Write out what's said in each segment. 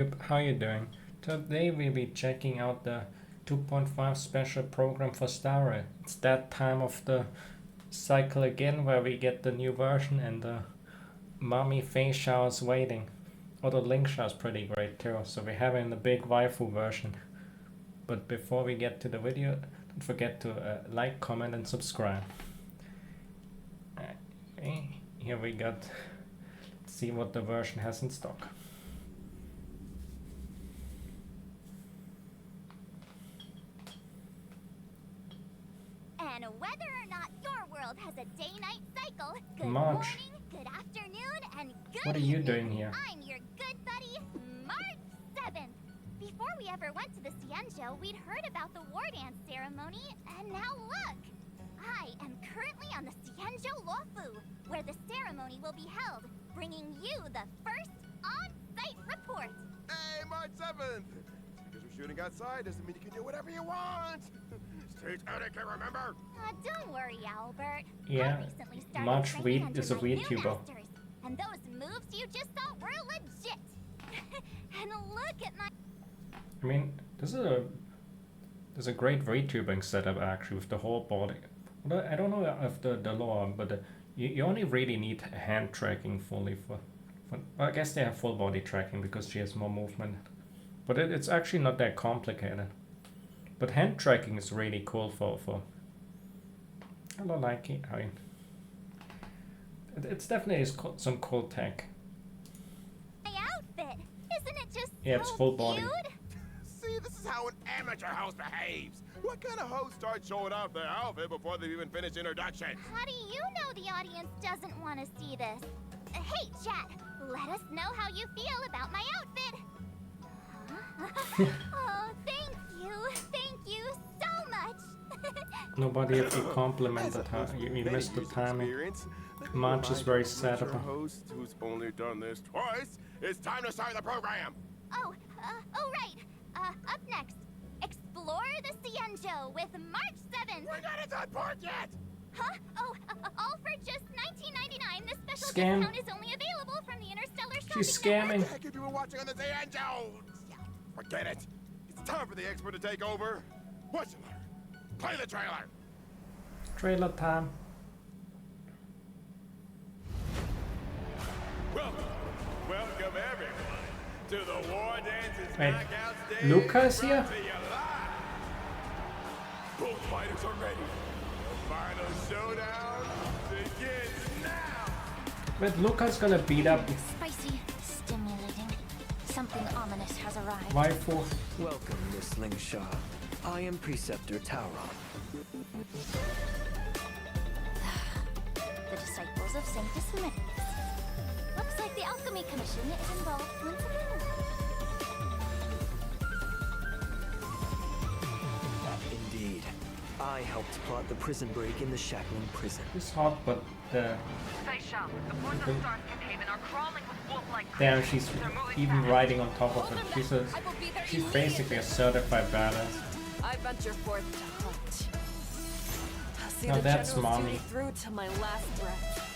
How you doing? Today we'll be checking out the 2.5 special program for Starry. It's that time of the cycle again where we get the new version and the mommy face shower's waiting. Although Link shower's pretty great too, so we're having the big waifu version. But before we get to the video, don't forget to like, comment and subscribe. Okay, here we got, let's see what the version has in stock. And whether or not your world has a day-night cycle, good March. morning, good afternoon, and good What are you evening. doing here? I'm your good buddy, March 7th. Before we ever went to the Xianzhou, we'd heard about the war dance ceremony, and now look! I am currently on the Xianzhou Luofu, where the ceremony will be held, bringing you the first on-site report. Hey, March 7th! Because we're shooting outside doesn't mean you can do whatever you want! Stay Etiquette, remember? Don't worry, Albert. Yeah, I recently started March training under is a my new VTuber. masters, and those moves you just saw were legit. And look at my... I mean, this is a great VTubing setup actually with the whole body. Although I don't know of the lore, but you only really need hand tracking fully for well, I guess they have full body tracking because she has more movement. But it's actually not that complicated. But hand tracking is really cool for I don't like it. I mean, it's definitely some cool tech. my outfit. Isn't it just Yeah, it's so full body. cute? See, this is how an amateur host behaves! What kind of host starts showing off their outfit before they've even finished introduction? How do you know the audience doesn't want to see this? Hey, chat, let us know how you feel about my outfit. Oh, thank you so much. Nobody ever complimented her. You missed the timing. Experience, let me March is remind very you, sad amateur about- host who's only done this twice. It's time to start the program. Oh, right. Up next, explore the Xianzhou with March 7th. We're not at that part yet. Huh? Oh, all for just $19.99. This special Scam. discount is only available from the Interstellar Shopping She's Network. scamming. What the heck have you been watching on the Xianzhou? Forget it. It's time for the expert to take over. What's the matter? Play the trailer. Trailer time. Welcome everyone to the War Dances Wait, Knockout Stage. Luca is here? brought to you live. Both fighters are ready. The final showdown begins now. But Luca's gonna beat up Spicy, stimulating. Something ominous has arrived. waifu. Welcome, Miss Lingshaw. I am Preceptor Tauron. The disciples of Sanctus Minimus. Looks like the Alchemy Commission is involved once again. Indeed. I helped plot the prison break in the Shackling prison. It's hot, but the Faisal, the boys of Starkhaven are crawling with wolf-like damn, creatures. she's They're moving even fast. riding on top of it. She's basically a certified badass. I venture forth to hunt. I'll see Now the that's generals see mommy. me through to my last breath.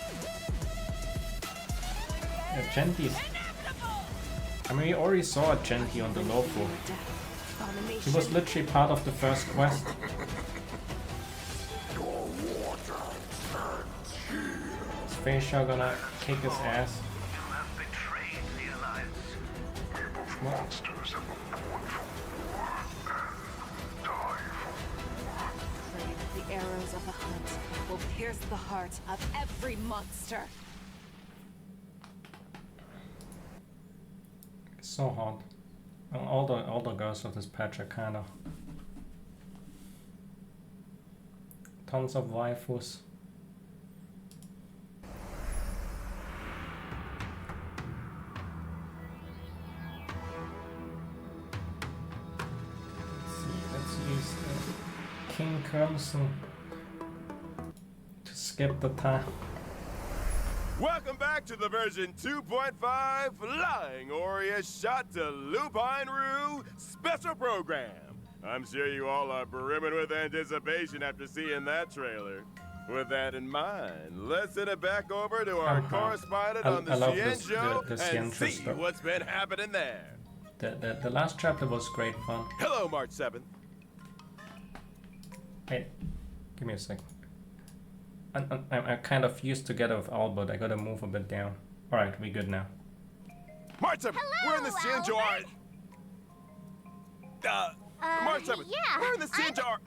Genti's. I mean, we already saw a Genti on the Lofu. He was literally part of the first quest. Is Faisal gonna kick his ass? What? Pray that the arrows of the hunt will pierce the heart of every monster. It's so hot. Well, all the girls of this patch are kind of tons of waifus. Let's use the King Crimson to skip the time. Welcome back to the version 2.5 Flying Aureus Shot to Lupine Rue special program. I'm sure you all are brimming with anticipation after seeing that trailer. With that in mind, let's send it back over to our correspondent on the I love this- Xianzhou the and Xianzhou see stuff. what's been happening there. The last chapter was great fun. Hello, March 7th. Wait, give me a second. I'm kind of fused together with Albert. I gotta move a bit down. Alright, we good now. March 7th, we're in the Xianzhou Albert. March 7th, yeah, we're in the Xianzhou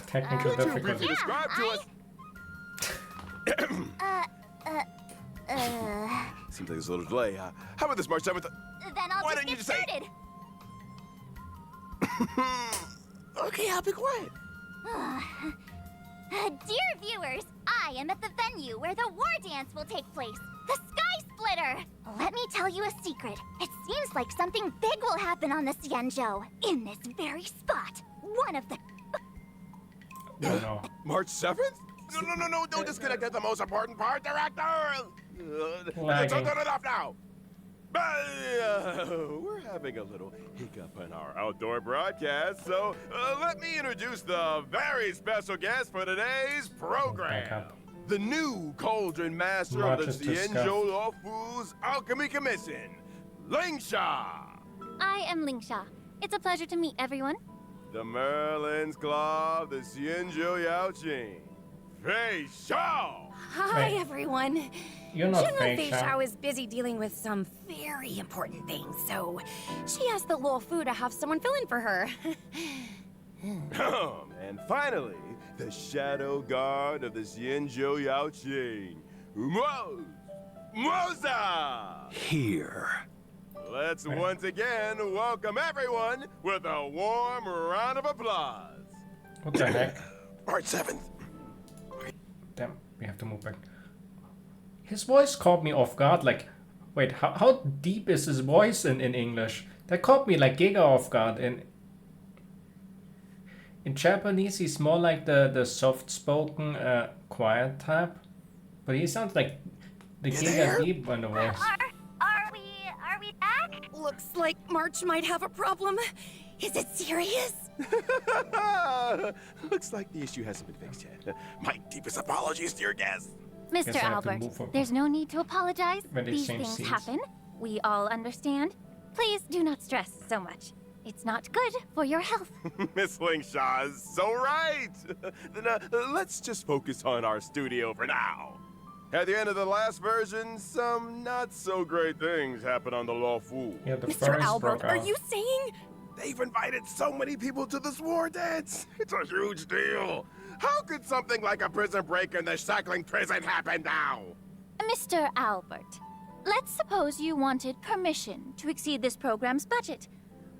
Technical Could you briefly difficulties. describe to us? Seems like there's a little delay. How about this, March 7th? Then I'll Why just didn't you get just say- started. Okay, I'll be quiet. Dear viewers, I am at the venue where the war dance will take place, the Sky Splitter. Let me tell you a secret. It seems like something big will happen on the Xianzhou, in this very spot. One of the... Oh no. March 7th? No, don't disconnect at the most important part, director! Lagging. Turn it off now! We're having a little hiccup in our outdoor broadcast, so let me introduce the very special guest for today's Back program. up. The new Cauldron Master of the Much is discussed. Xianzhou Lawfu's Alchemy Commission, Lingsha. I am Lingsha. It's a pleasure to meet everyone. The Merlin's Claw of the Xianzhou Yaoqing, Fei Shao. Hi, Wait. everyone. You're not General Fei Fei Shao. Shao is busy dealing with some very important things, so she asked the Luo Fu to have someone fill in for her. And finally, the Shadow Guard of the Xianzhou Yaoqing, Moza. Here. Let's once again welcome everyone with a warm round of applause. What the heck? March 7th. Damn, we have to move back. His voice caught me off guard. Like, wait, how deep is his voice in English? That caught me like giga off guard. In Japanese, he's more like the soft-spoken, quiet type. But he sounds like the giga deep in the voice. Are we back? Looks like March might have a problem. Is it serious? Looks like the issue hasn't been fixed yet. My deepest apologies to your guests. Guess Mr. I have to Albert, move up. there's no need to apologize. When they These change things scenes. happen. We all understand. Please do not stress so much. It's not good for your health. Miss Lingshaw is so right. Then let's just focus on our studio for now. At the end of the last version, some not so great things happened on the Lawfu. Yeah, the Mr. forest Albert, broke are out. you saying? They've invited so many people to this war dance. It's a huge deal. How could something like a prison break in the shackling prison happen now? Mr. Albert, let's suppose you wanted permission to exceed this program's budget.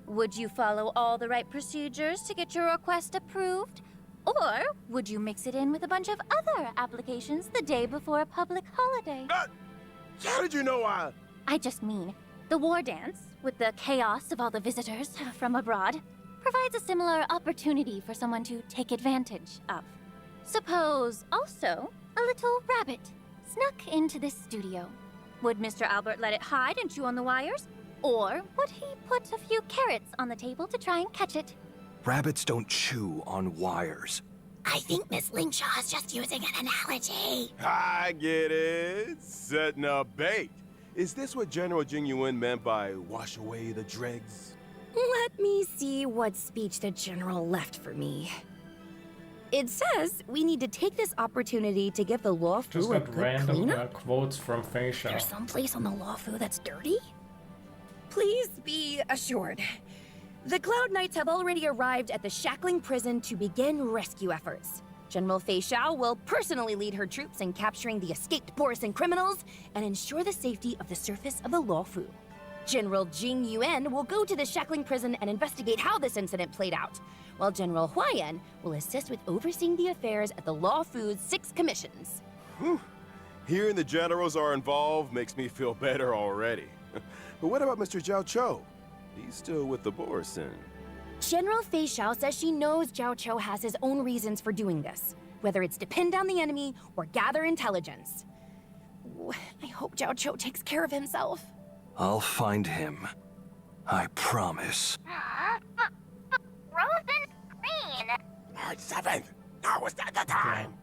Would you follow all the right procedures to get your request approved? Or would you mix it in with a bunch of other applications the day before a public holiday? How did you know I just mean, the war dance, with the chaos of all the visitors from abroad, provides a similar opportunity for someone to take advantage of. Suppose, also, a little rabbit snuck into this studio. Would Mr. Albert let it hide and chew on the wires? Or would he put a few carrots on the table to try and catch it? Rabbits don't chew on wires. I think Miss Lingshaw is just using an analogy. I get it. Setting a bait. Is this what General Jing Yuan meant by wash away the dregs? Let me see what speech the General left for me. It says we need to take this opportunity to give the Luo Just Fu a got good random cleanup. quotes from Fei Shao. There's someplace on the Luo Fu that's dirty? Please be assured. The Cloud Knights have already arrived at the Shackling prison to begin rescue efforts. General Fei Shao will personally lead her troops in capturing the escaped Borisan criminals and ensure the safety of the surface of the Luo Fu. General Jing Yuan will go to the Shackling prison and investigate how this incident played out, while General Huayan will assist with overseeing the affairs at the Luo Fu's 6 commissions. Hearing the generals are involved makes me feel better already. But what about Mr. Zhao Cho? He's still with the Borisan. General Fei Shao says she knows Zhao Cho has his own reasons for doing this, whether it's to pin down the enemy or gather intelligence. Ooh, I hope Zhao Cho takes care of himself. I'll find him. I promise. Frozen green. March 7th! Now is not the time!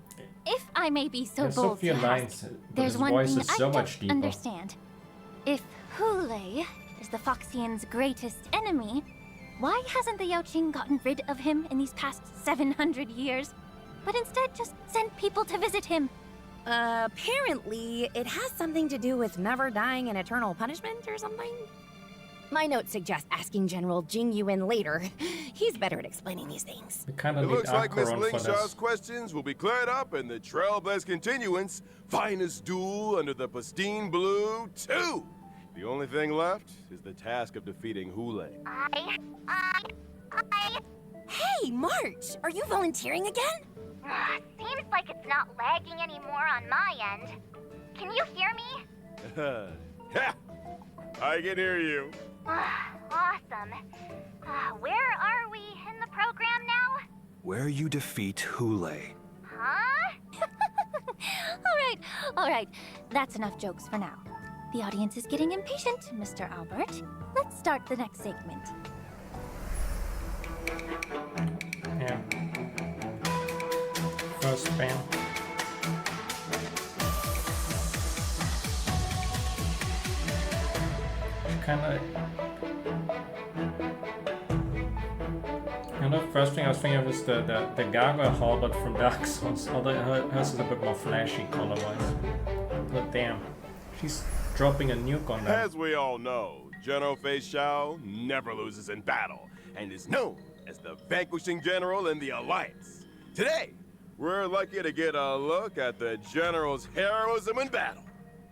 If I may be so There's so bold few to lines, ask, but there's his one voice thing is I so don't much deeper. understand. If Hule is the Foxian's greatest enemy, why hasn't the Yaoqing gotten rid of him in these past 700 years, but instead just sent people to visit him? Apparently, it has something to do with never dying in eternal punishment or something. My notes suggest asking General Jing Yuan later. He's better at explaining these things. We kind It of need looks like Miss Acheron for Lingshaw's this. questions will be cleared up in the Trailblaze Continuance Finest Duel under the Pristine Blue 2. The only thing left is the task of defeating Hule. Hey, March! Are you volunteering again? Seems like it's not lagging anymore on my end. Can you hear me? Ha! I can hear you. Awesome. Where are we in the program now? Where you defeat Hule. Huh? All right. That's enough jokes for now. The audience is getting impatient, Mr. Albert. Let's start the next segment. Yeah. First band. Kind of. And the first thing I was thinking of is the Gargoyle Halberd from Dark Souls. Although hers is a bit more flashy color-wise. But damn, she's dropping a nuke on that. As we all know, General Fei Xiao never loses in battle and is known as the vanquishing general in the Alliance. Today, we're lucky to get a look at the general's heroism in battle.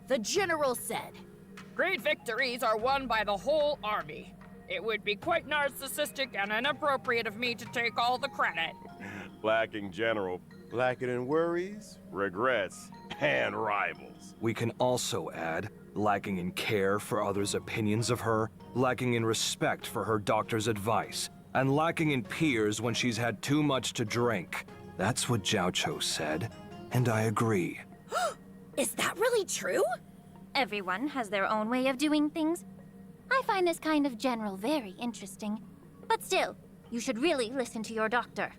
The General said, Great victories are won by the whole army. It would be quite narcissistic and inappropriate of me to take all the credit. Lacking general, lacking in worries, regrets, and rivals. We can also add, lacking in care for others' opinions of her, lacking in respect for her doctor's advice, and lacking in peers when she's had too much to drink. That's what Zhao Cho said, and I agree. is that really true? Everyone has their own way of doing things. I find this kind of general very interesting. But still, you should really listen to your doctor.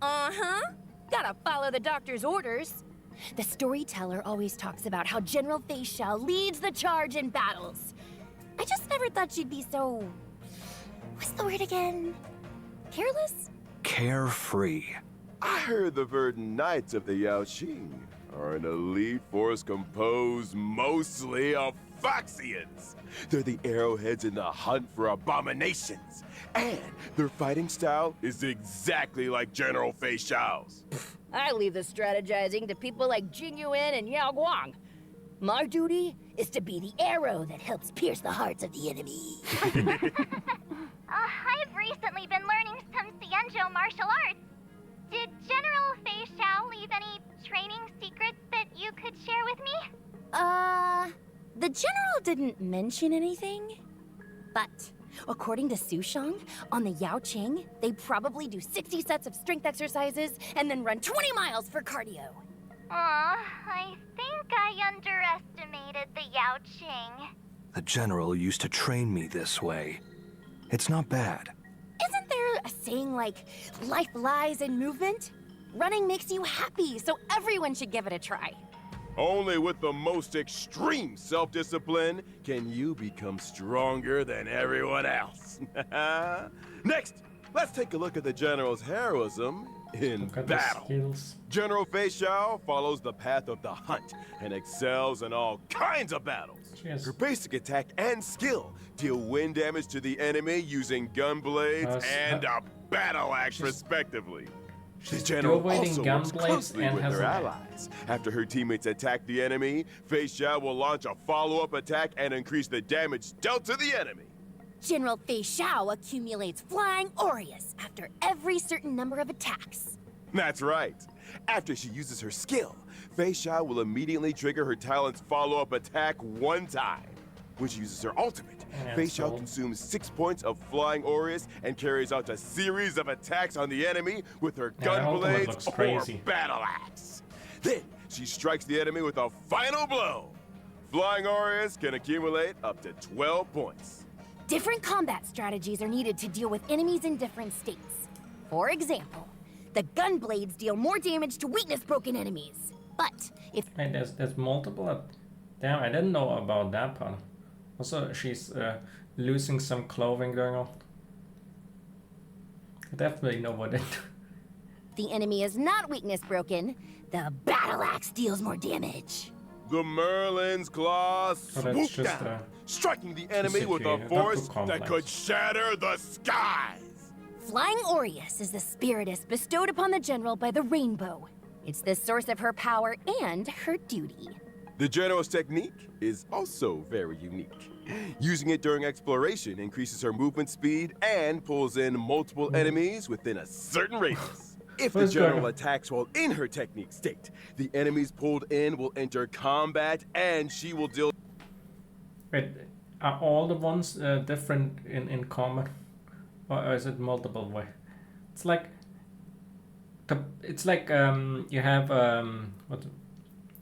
Uh-huh. Gotta follow the doctor's orders. The storyteller always talks about how General Fei Xiao leads the charge in battles. I just never thought she'd be so... What's the word again? Careless? Carefree. I heard the Verdant Knights of the Yaoqing are an elite force composed mostly of Foxians. They're the arrowheads in the hunt for abominations. And their fighting style is exactly like General Fei Xiao's. I leave the strategizing to people like Jing Yuan and Yao Guang. My duty is to be the arrow that helps pierce the hearts of the enemy. I've recently been learning some Xianzhou martial arts. Did General Fei Xiao leave any training secrets that you could share with me? The general didn't mention anything. But according to Sushang, on the Yaoqing, they probably do 60 sets of strength exercises and then run 20 miles for cardio. I think I underestimated the Yaoqing. The general used to train me this way. It's not bad. Isn't there a saying like, life lies in movement? Running makes you happy, so everyone should give it a try. Only with the most extreme self-discipline can you become stronger than everyone else. Next, let's take a look at the general's heroism in Look at the battle. skills. General Fei Xiao follows the path of the hunt and excels in all kinds of battles. She has- Her basic attack and skill deal wind damage to the enemy using gun blades and a battle axe, respectively. The general dual-wielding also gun works blades closely and with has her an- allies. After her teammates attack the enemy, Fei Xiao will launch a follow-up attack and increase the damage dealt to the enemy. General Fei Xiao accumulates flying aureus after every certain number of attacks. That's right. After she uses her skill, Fei Xiao will immediately trigger her talent's follow-up attack one time. When she uses her ultimate, And Fei Xiao so- consumes 6 points of flying aureus and carries out a series of attacks on the enemy with her Yeah, gun that ultimate blades looks or crazy. battle axe. Then she strikes the enemy with a final blow. Flying aureus can accumulate up to 12 points. Different combat strategies are needed to deal with enemies in different states. For example, the gun blades deal more damage to weakness-broken enemies. But if Hey, there's multiple. Damn, I didn't know about that part. Also, she's losing some clothing going on. I definitely know what it. The enemy is not weakness broken. The battle axe deals more damage. The Merlin's Claw Oh, swooped that's just down, striking the enemy with a not too force that complex. could shatter the skies. Flying Aureus is the spiritus bestowed upon the general by the rainbow. It's the source of her power and her duty. The General's technique is also very unique. Using it during exploration increases her movement speed and pulls in multiple enemies within a certain radius. If the Where's General Gaga? attacks while in her technique state, the enemies pulled in will enter combat and she will deal. Wait, are all the ones different in combat, or is it multiple way? It's like you have what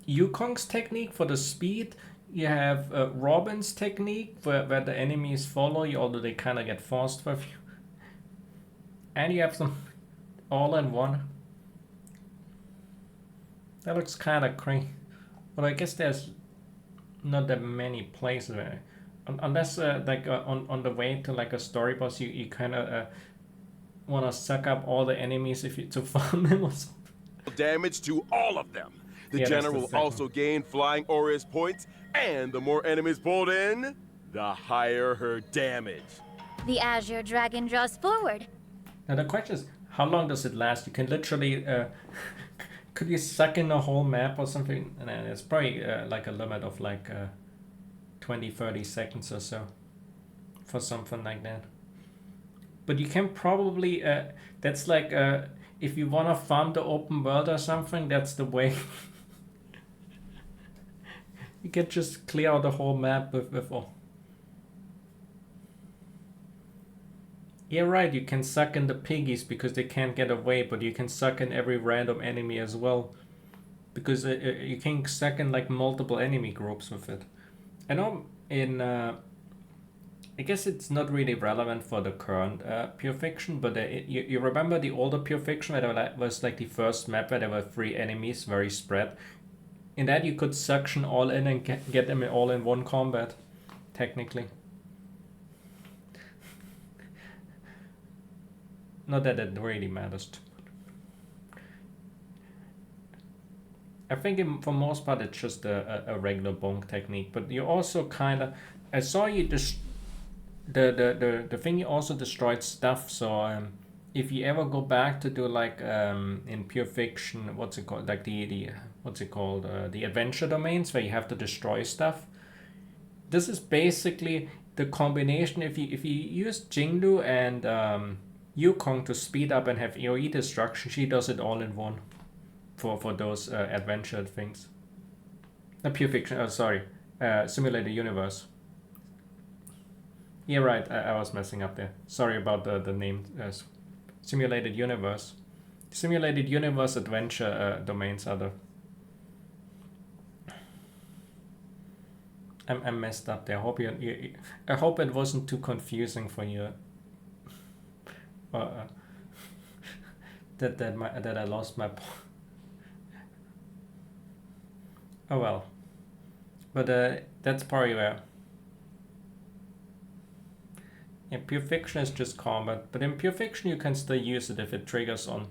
Yukong's technique for the speed. You have Robin's technique where the enemies follow you, although they kind of get forced with you. And you have them all in one. That looks kind of crazy. But I guess there's not that many places where, unless on the way to like a story boss, you kind of want to suck up all the enemies if you to farm them or something. Damage to all of them. The Yeah, that's General the will second. also gain Flying Aureus points, and the more enemies pulled in, the higher her damage. The Azure Dragon draws forward. Now the question is, how long does it last? You can literally, could you suck in a whole map or something? And then it's probably like a limit of like 20-30 seconds or so for something like that. But you can probably, that's like, if you want to farm the open world or something, that's the way. You can just clear out the whole map with all. Yeah, right, you can suck in the piggies because they can't get away, but you can suck in every random enemy as well. Because you can suck in like multiple enemy groups with it. I know in, I guess it's not really relevant for the current Pure Fiction, but you remember the older Pure Fiction where there was like the first map where there were 3 enemies very spread? In that you could suction all in and get them all in one combat, technically. Not that it really matters too much. I think for most part it's just a regular bonk technique, but you also kind of, I saw you just the thing you also destroyed stuff. So if you ever go back to do like in Pure Fiction, what's it called, like the what's it called, the adventure domains where you have to destroy stuff. This is basically the combination. If you use Jinglu and Yukong to speed up and have AoE destruction, she does it all in one for those adventure things. Pure Fiction, sorry, Simulated Universe. Yeah, right, I was messing up there. Sorry about the name. Simulated Universe. Simulated Universe adventure domains are the... I messed up there. I hope I hope it wasn't too confusing for you. That I lost my point. Oh well. But that's probably where. Yeah, Pure Fiction is just combat, but in Pure Fiction you can still use it if it triggers on.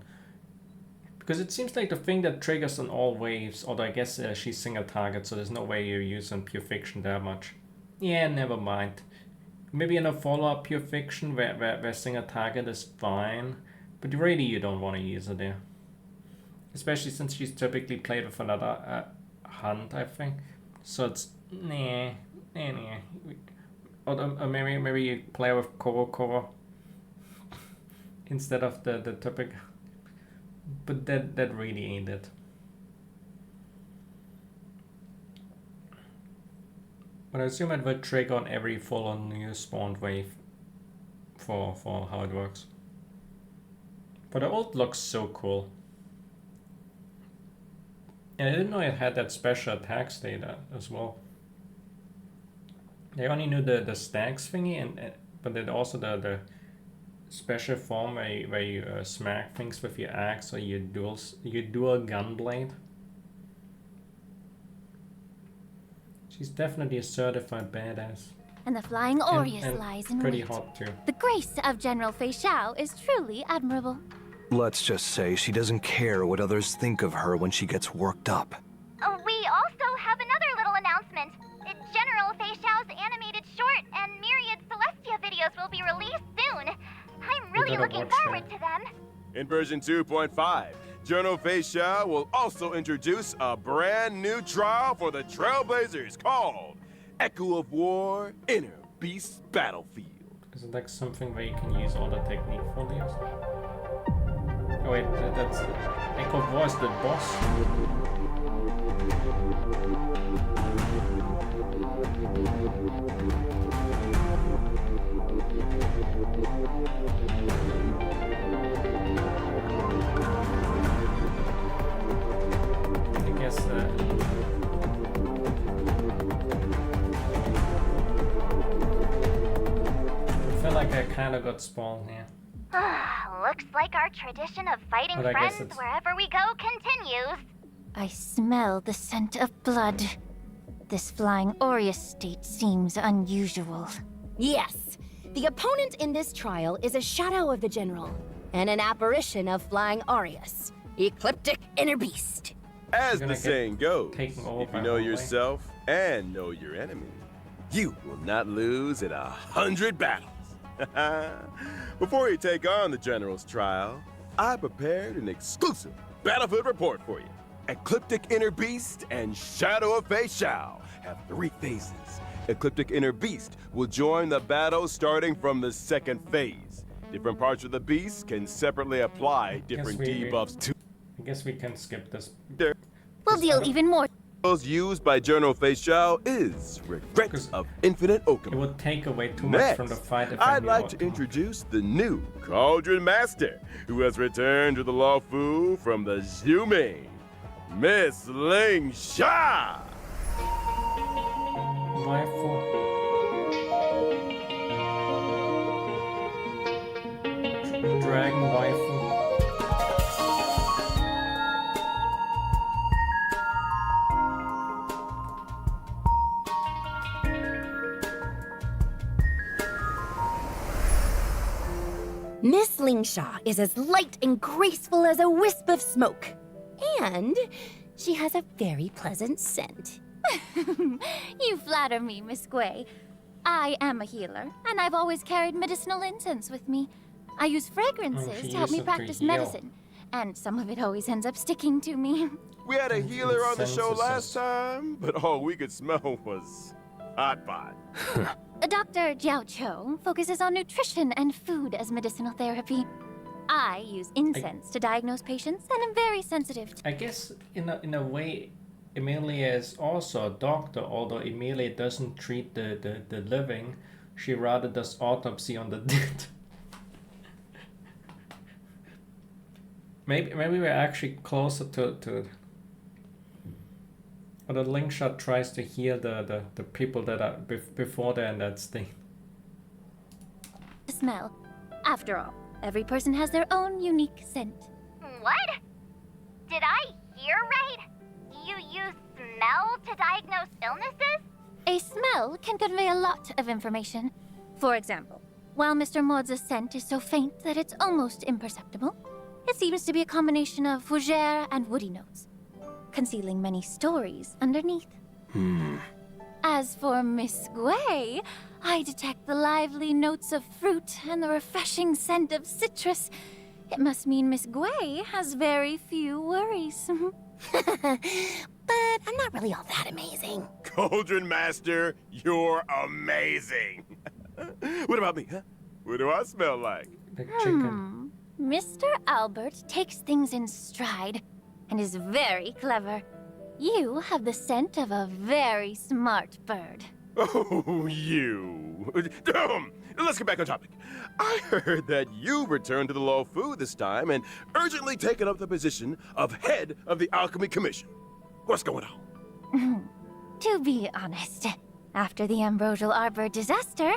Because it seems like the thing that triggers on all waves, although I guess she's single target, so there's no way you use on Pure Fiction that much. Yeah, never mind. Maybe in a follow-up Pure Fiction where single target is fine, but really you don't want to use her there. Especially since she's typically played with another hunt, I think. So it's nah. Or maybe you play with Koro instead of the typical. But that really ain't it. But I assume it will trigger on every full-on new spawned wave for how it works. But the ult looks so cool. And I didn't know it had that special attacks data as well. They only knew the stacks thingy, but then also the special form where you smack things with your axe or your dual gun blade. She's definitely a certified badass. and the flying Aureus and lies in pretty wait. hot too. The grace of General Fei Xiao is truly admirable. Let's just say she doesn't care what others think of her when she gets worked up. We also have another little announcement. General Fei Xiao's animated short and myriad Celestia videos will be released soon. I'm really gotta looking watch forward that. to them. In version 2.5, General Fei Xiao will also introduce a brand new trial for the Trailblazers called Echo of War Inner Beast Battlefield. Is it like something where you can use all the technique for these? Oh wait, that's Echo of War is the boss. I guess I feel like I kind of got spawned here. Looks like our tradition of fighting But I guess friends it's- wherever we go continues. I smell the scent of blood. This flying Aureus state seems unusual. Yes, the opponent in this trial is a shadow of the general, and an apparition of flying Aureus, ecliptic inner beast. As gonna the get saying goes, taken over if you by know Honkai. yourself and know your enemy, you will not lose in 100 battles. Before you take on the General's trial, I prepared an exclusive battlefield report for you. Ecliptic Inner Beast and Shadow of Fei Xiao have 3 phases. Ecliptic Inner Beast will join the battle starting from the 2nd phase. Different parts of the beast can separately apply different we- debuffs to I guess we can skip this. We'll Because I deal don't- even more. used by General Fei Xiao is Regrets Because of Infinite It Okama. would take away too much Next, from the fight if I'd knew like to Okama. introduce the new Cauldron Master, who has returned to the Law Fu from the Zhume, Miss Ling Sha. Waifu. Dragon waifu. Miss Lingsha is as light and graceful as a wisp of smoke. And she has a very pleasant scent. You flatter me, Miss Gui. I am a healer, and I've always carried medicinal incense with me. I use fragrances she to help used me it to practice heal. medicine, and some of it always ends up sticking to me. We had a healer on the show Consensus. last time, but all we could smell was hot pot. Dr. Jiao Cho focuses on nutrition and food as medicinal therapy. I use incense to diagnose patients, and am very sensitive to I guess in a way, Emilia is also a doctor, although Emilia doesn't treat the living. She rather does autopsy on the dead. Maybe we're actually closer to or the link shot tries to heal the people that are before they're in that state. smell. After all, every person has their own unique scent. What? Did I hear right? You use smell to diagnose illnesses? A smell can convey a lot of information. For example, while Mr. Maud's scent is so faint that it's almost imperceptible, it seems to be a combination of fougere and woody notes, concealing many stories underneath. As for Miss Gui, I detect the lively notes of fruit and the refreshing scent of citrus. It must mean Miss Gui has very few worries. But I'm not really all that amazing. Cauldron Master, you're amazing. What about me, huh? What do I smell like? The chicken. Mr. Albert takes things in stride and is very clever. You have the scent of a very smart bird. Oh, you. Let's get back on topic. I heard that you returned to the Law Fu this time and urgently taken up the position of head of the Alchemy Commission. What's going on? To be honest, after the Ambrosial Arbor disaster,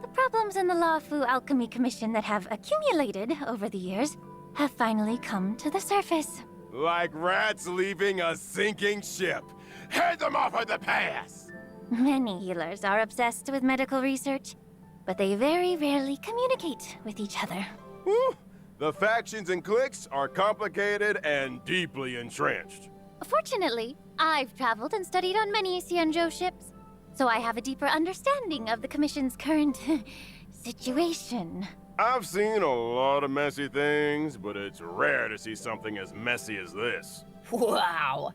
the problems in the Law Fu Alchemy Commission that have accumulated over the years have finally come to the surface. Like rats leaving a sinking ship. Head them off at the pass! Many healers are obsessed with medical research, but they very rarely communicate with each other. Whew. The factions and cliques are complicated and deeply entrenched. Fortunately, I've traveled and studied on many Xianzhou ships, so I have a deeper understanding of the Commission's current situation. I've seen a lot of messy things, but it's rare to see something as messy as this. Wow.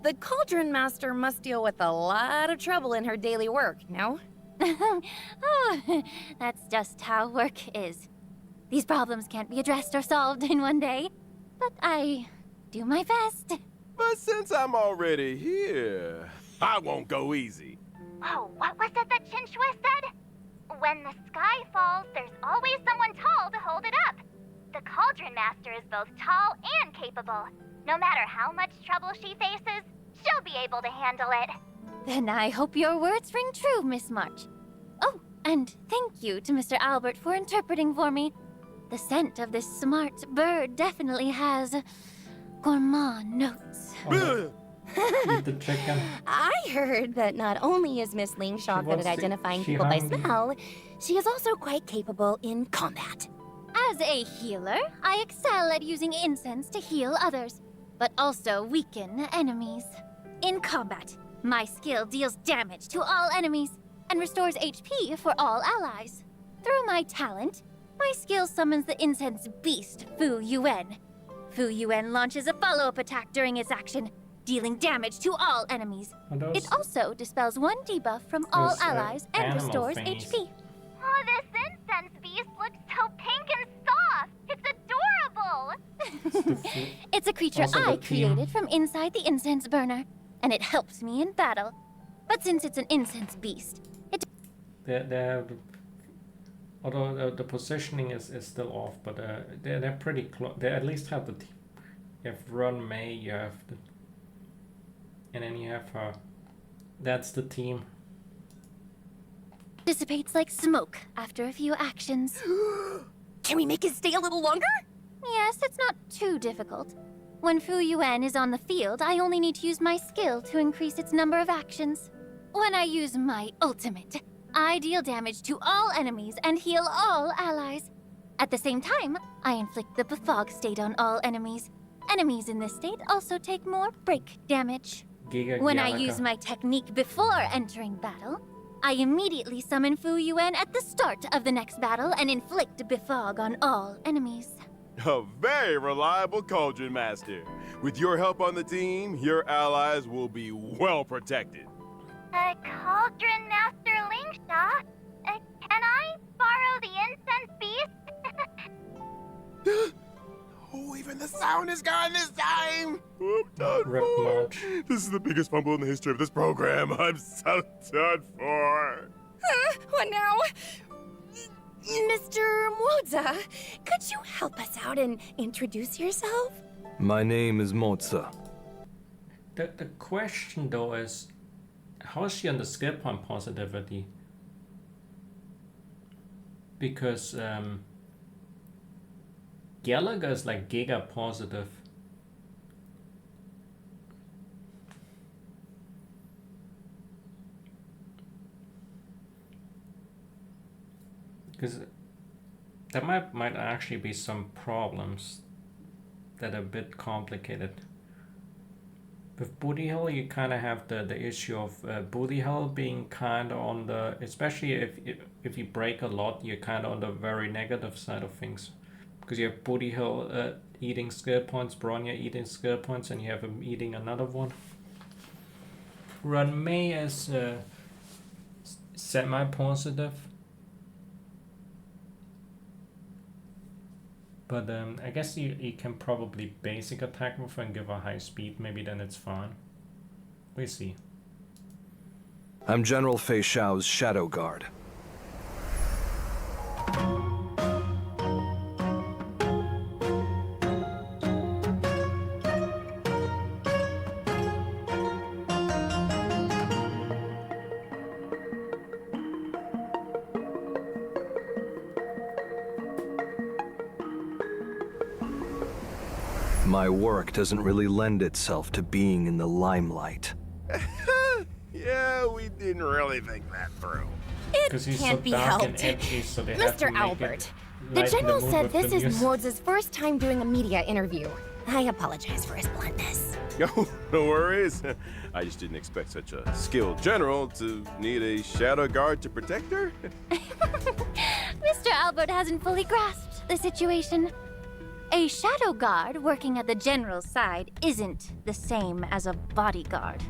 The Cauldron Master must deal with a lot of trouble in her daily work, no? Oh, that's just how work is. These problems can't be addressed or solved in one day, but I do my best. But since I'm already here, I won't go easy. Oh, what was it that Chinchua said? When the sky falls, there's always someone tall to hold it up. The Cauldron Master is both tall and capable. No matter how much trouble she faces, she'll be able to handle it. Then I hope your words ring true, Miss March. Oh, and thank you to Mr. Albert for interpreting for me. The scent of this smart bird definitely has gourmand notes. Eat the chicken. I heard that not only is Miss Lingshaw good wants at to- identifying she people by hungry. smell, she is also quite capable in combat. As a healer, I excel at using incense to heal others, but also weaken enemies. In combat, my skill deals damage to all enemies and restores HP for all allies. Through my talent, my skill summons the incense beast Fu Yuan. Fu Yuan launches a follow-up attack during its action, dealing damage to all enemies. Are those, It also dispels one debuff from all Those, allies and animal restores thingies. HP. Oh, this incense beast looks so pink and soft. It's adorable. It's a creature Also I the team. created from inside the incense burner, and it helps me in battle. But since it's an incense beast, it they're although the positioning is still off, but they're pretty close. They at least have the team. You have Run May, you have the, and then you have her. That's the team. dissipates like smoke after a few actions. Can we make it stay a little longer? Yes, it's not too difficult. When Fu Yuan is on the field, I only need to use my skill to increase its number of actions. When I use my ultimate, I deal damage to all enemies and heal all allies. At the same time, I inflict the befog state on all enemies. Enemies in this state also take more break damage. Giga When I Galaga. use my technique before entering battle, I immediately summon Fu Yuan at the start of the next battle and inflict befog on all enemies. A very reliable Cauldron Master. With your help on the team, your allies will be well protected. Cauldron Master Lingsha, can I borrow the incense beast? Oh, even the sound is gone this time! I'm done Rip for. March. This is the biggest fumble in the history of this program. I'm so done for. What now? Mr. Moza, could you help us out and introduce yourself? My name is Moza. The question though is, how is she on the skill point positivity? Because Gallagher is like giga positive. Because there might actually be some problems that are a bit complicated. With Booty Hill, you kind of have the issue of Booty Hill being kind of on the, especially if you break a lot, you're kind of on the very negative side of things, because you have Booty Hill eating skill points, Bronya eating skill points, and you have him eating another one. Run May is semi-positive, but I guess you can probably basic attack with her and give her high speed. Maybe then it's fine. We see. I'm General Fei Xiao's Shadow Guard. My work doesn't really lend itself to being in the limelight. Yeah, we didn't really think that through. Because he's Can't so be dark and helped. edgy, so they have to Mr. make Albert, it the lighten General mood said with this the is music. Mordz's first time doing a media interview. I apologize for his bluntness. No, no worries. I just didn't expect such a skilled general to need a shadow guard to protect her. Mr. Albert hasn't fully grasped the situation. A shadow guard working at the general's side isn't the same as a bodyguard.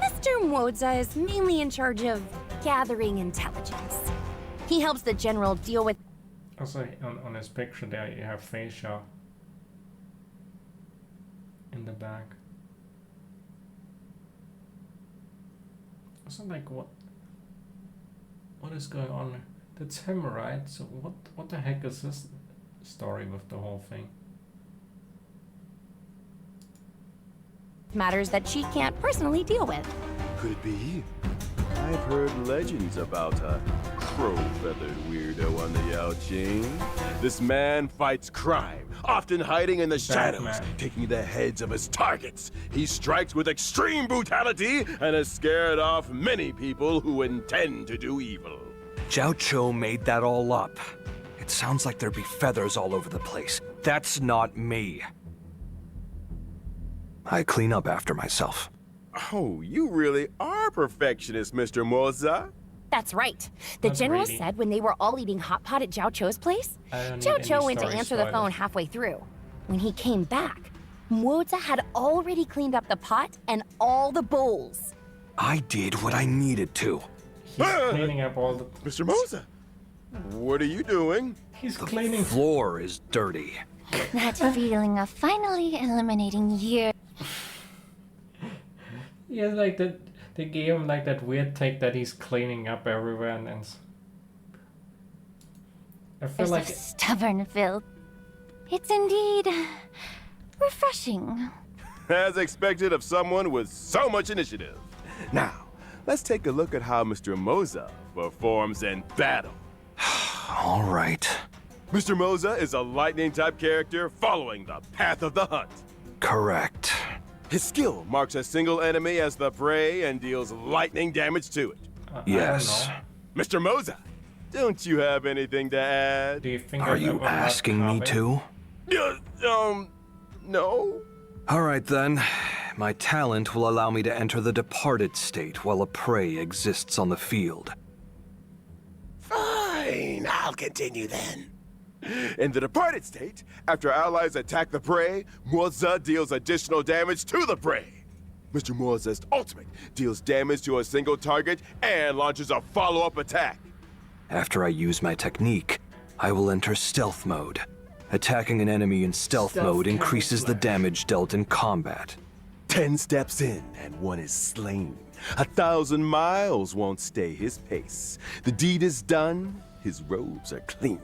Mr. Mordza is mainly in charge of gathering intelligence. He helps the general deal with Also, on his picture there, you have facial in the back. Also, like, what is going on? That's him, right? So what the heck is this story with the whole thing? matters that she can't personally deal with. Could it be? I've heard legends about a crow-feathered weirdo on the Yaoqing. This man fights crime, often hiding in the shadows, Batman. taking the heads of his targets. He strikes with extreme brutality and has scared off many people who intend to do evil. Zhao Cho made that all up. It sounds like there'd be feathers all over the place. That's not me. I clean up after myself. Oh, you really are perfectionist, Mr. Moza. That's right. The Not general really. said when they were all eating hot pot at Zhao Cho's place, I don't need Zhao any Cho went to story answer the phone spoilers. halfway through. When he came back, Mwoza had already cleaned up the pot and all the bowls. I did what I needed to. He's cleaning up all the. Mr. Moza, what are you doing? He's cleaning. Floor is dirty. That feeling of finally eliminating years Yeah, like that. They gave him like that weird take that he's cleaning up everywhere, and I feel of like stubborn filth. It's indeed refreshing. As expected of someone with so much initiative. Now, let's take a look at how Mr. Moza performs in battle. All right. Mr. Moza is a lightning-type character following the path of the hunt. Correct. His skill marks a single enemy as the prey and deals lightning damage to it. Yes. I don't know. Mr. Moza, don't you have anything to add? Do you think Are I've you ever met asking me Kabe? to? No? All right then. My talent will allow me to enter the departed state while a prey exists on the field. Fine, I'll continue then. In the departed state, after allies attack the prey, Moza deals additional damage to the prey. Mr. Moza's ultimate deals damage to a single target and launches a follow-up attack. After I use my technique, I will enter stealth mode. Attacking an enemy in stealth mode increases the damage dealt in combat. 10 steps in and one is slain. 1,000 miles won't stay his pace. The deed is done, his robes are clean.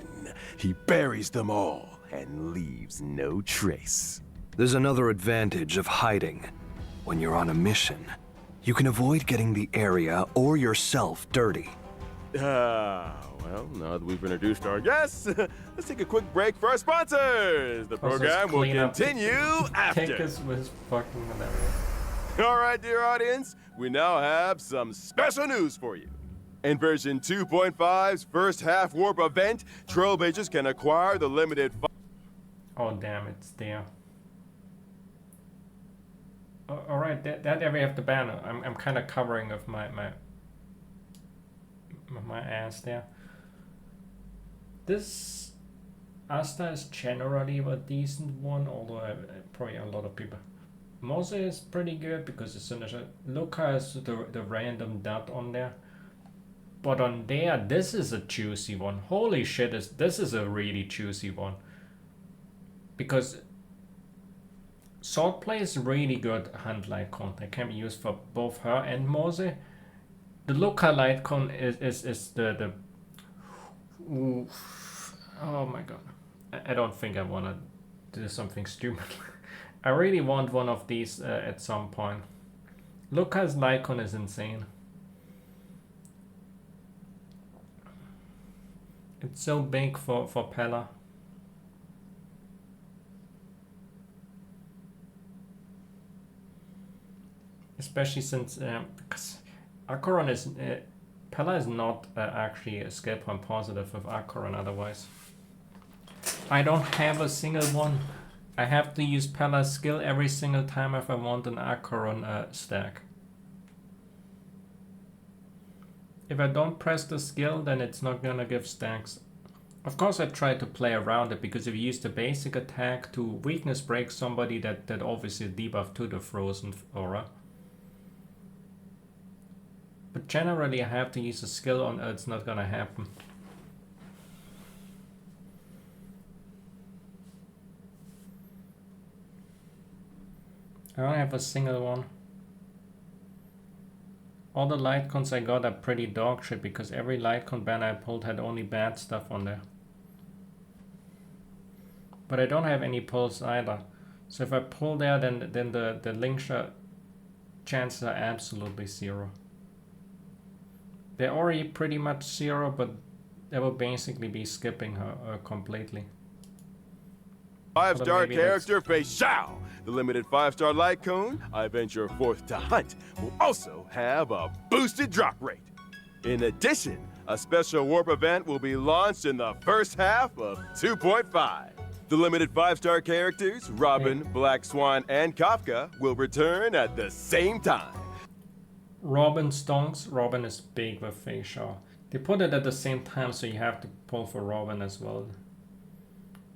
He buries them all and leaves no trace. There's another advantage of hiding. When you're on a mission, you can avoid getting the area or yourself dirty. Well, now that we've introduced our guests, let's take a quick break for our sponsors. The program will clean up- continue Take after. us with his fucking whatever. All right, dear audience, we now have some special news for you. In version 2.5's first half warp event, trailblazers can acquire the limited Oh damn, it's there. All right, that area we have the banner. I'm kind of covering with my ass there. This Asta is generally a decent one, although probably a lot of people. Mose is pretty good because as soon as Luca has the random dot on there. But on there, this is a juicy one. Holy shit, this is a really juicy one. Because Swordplay is really good hunt Lightcon. It can be used for both her and Mose. The Luca Lightcon is the Ooh. Oh my god. I don't think I wanna do something stupid. I really want one of these at some point. Luca's Lightcon is insane. It's so big for Pella. especially since because Acheron is Pella is not actually a skill point positive with Acheron otherwise. I don't have a single one. I have to use Pella's skill every single time if I want an Acheron stack. If I don't press the skill, then it's not gonna give stacks. Of course I try to play around it, because if you use the basic attack to weakness break somebody, that obviously debuff to the frozen aura. But generally I have to use a skill on it's not gonna happen. I don't have a single one. All the light cons I got are pretty dog shit, because every light con banner I pulled had only bad stuff on there. But I don't have any pulls either. So if I pull there, then the link shot chances are absolutely zero. They're already pretty much zero, but they will basically be skipping her completely. 5-star character Fei Xiao. The limited 5-star light cone, I venture forth to hunt, will also have a boosted drop rate. In addition, a special warp event will be launched in the first half of 2.5. The limited 5-star characters, Robin, Black Swan, and Kafka, will return at the same time. Robin stonks. Robin is big with Fei Xiao. They put it at the same time, so you have to pull for Robin as well.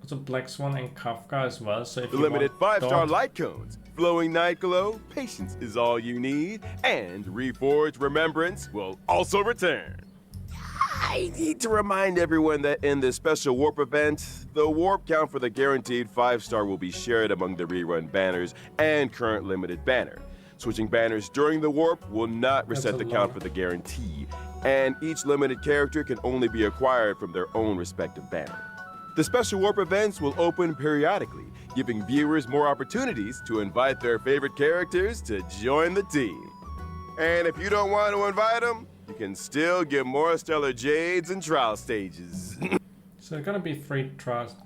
Also Black Swan and Kafka as well, so if The you limited want 5-star Dot- light cones, Flowing Night Glow, Patience is all you need, and Reforged Remembrance will also return. I need to remind everyone that in this special warp event, the warp count for the guaranteed 5-star will be shared among the rerun banners and current limited banner. Switching banners during the warp will not reset That's the a count lot. for the guarantee, and each limited character can only be acquired from their own respective banner. The special warp events will open periodically, giving viewers more opportunities to invite their favorite characters to join the team. And if you don't want to invite them, you can still get more Stellar Jades and trial stages. So it's gonna be 3 trust.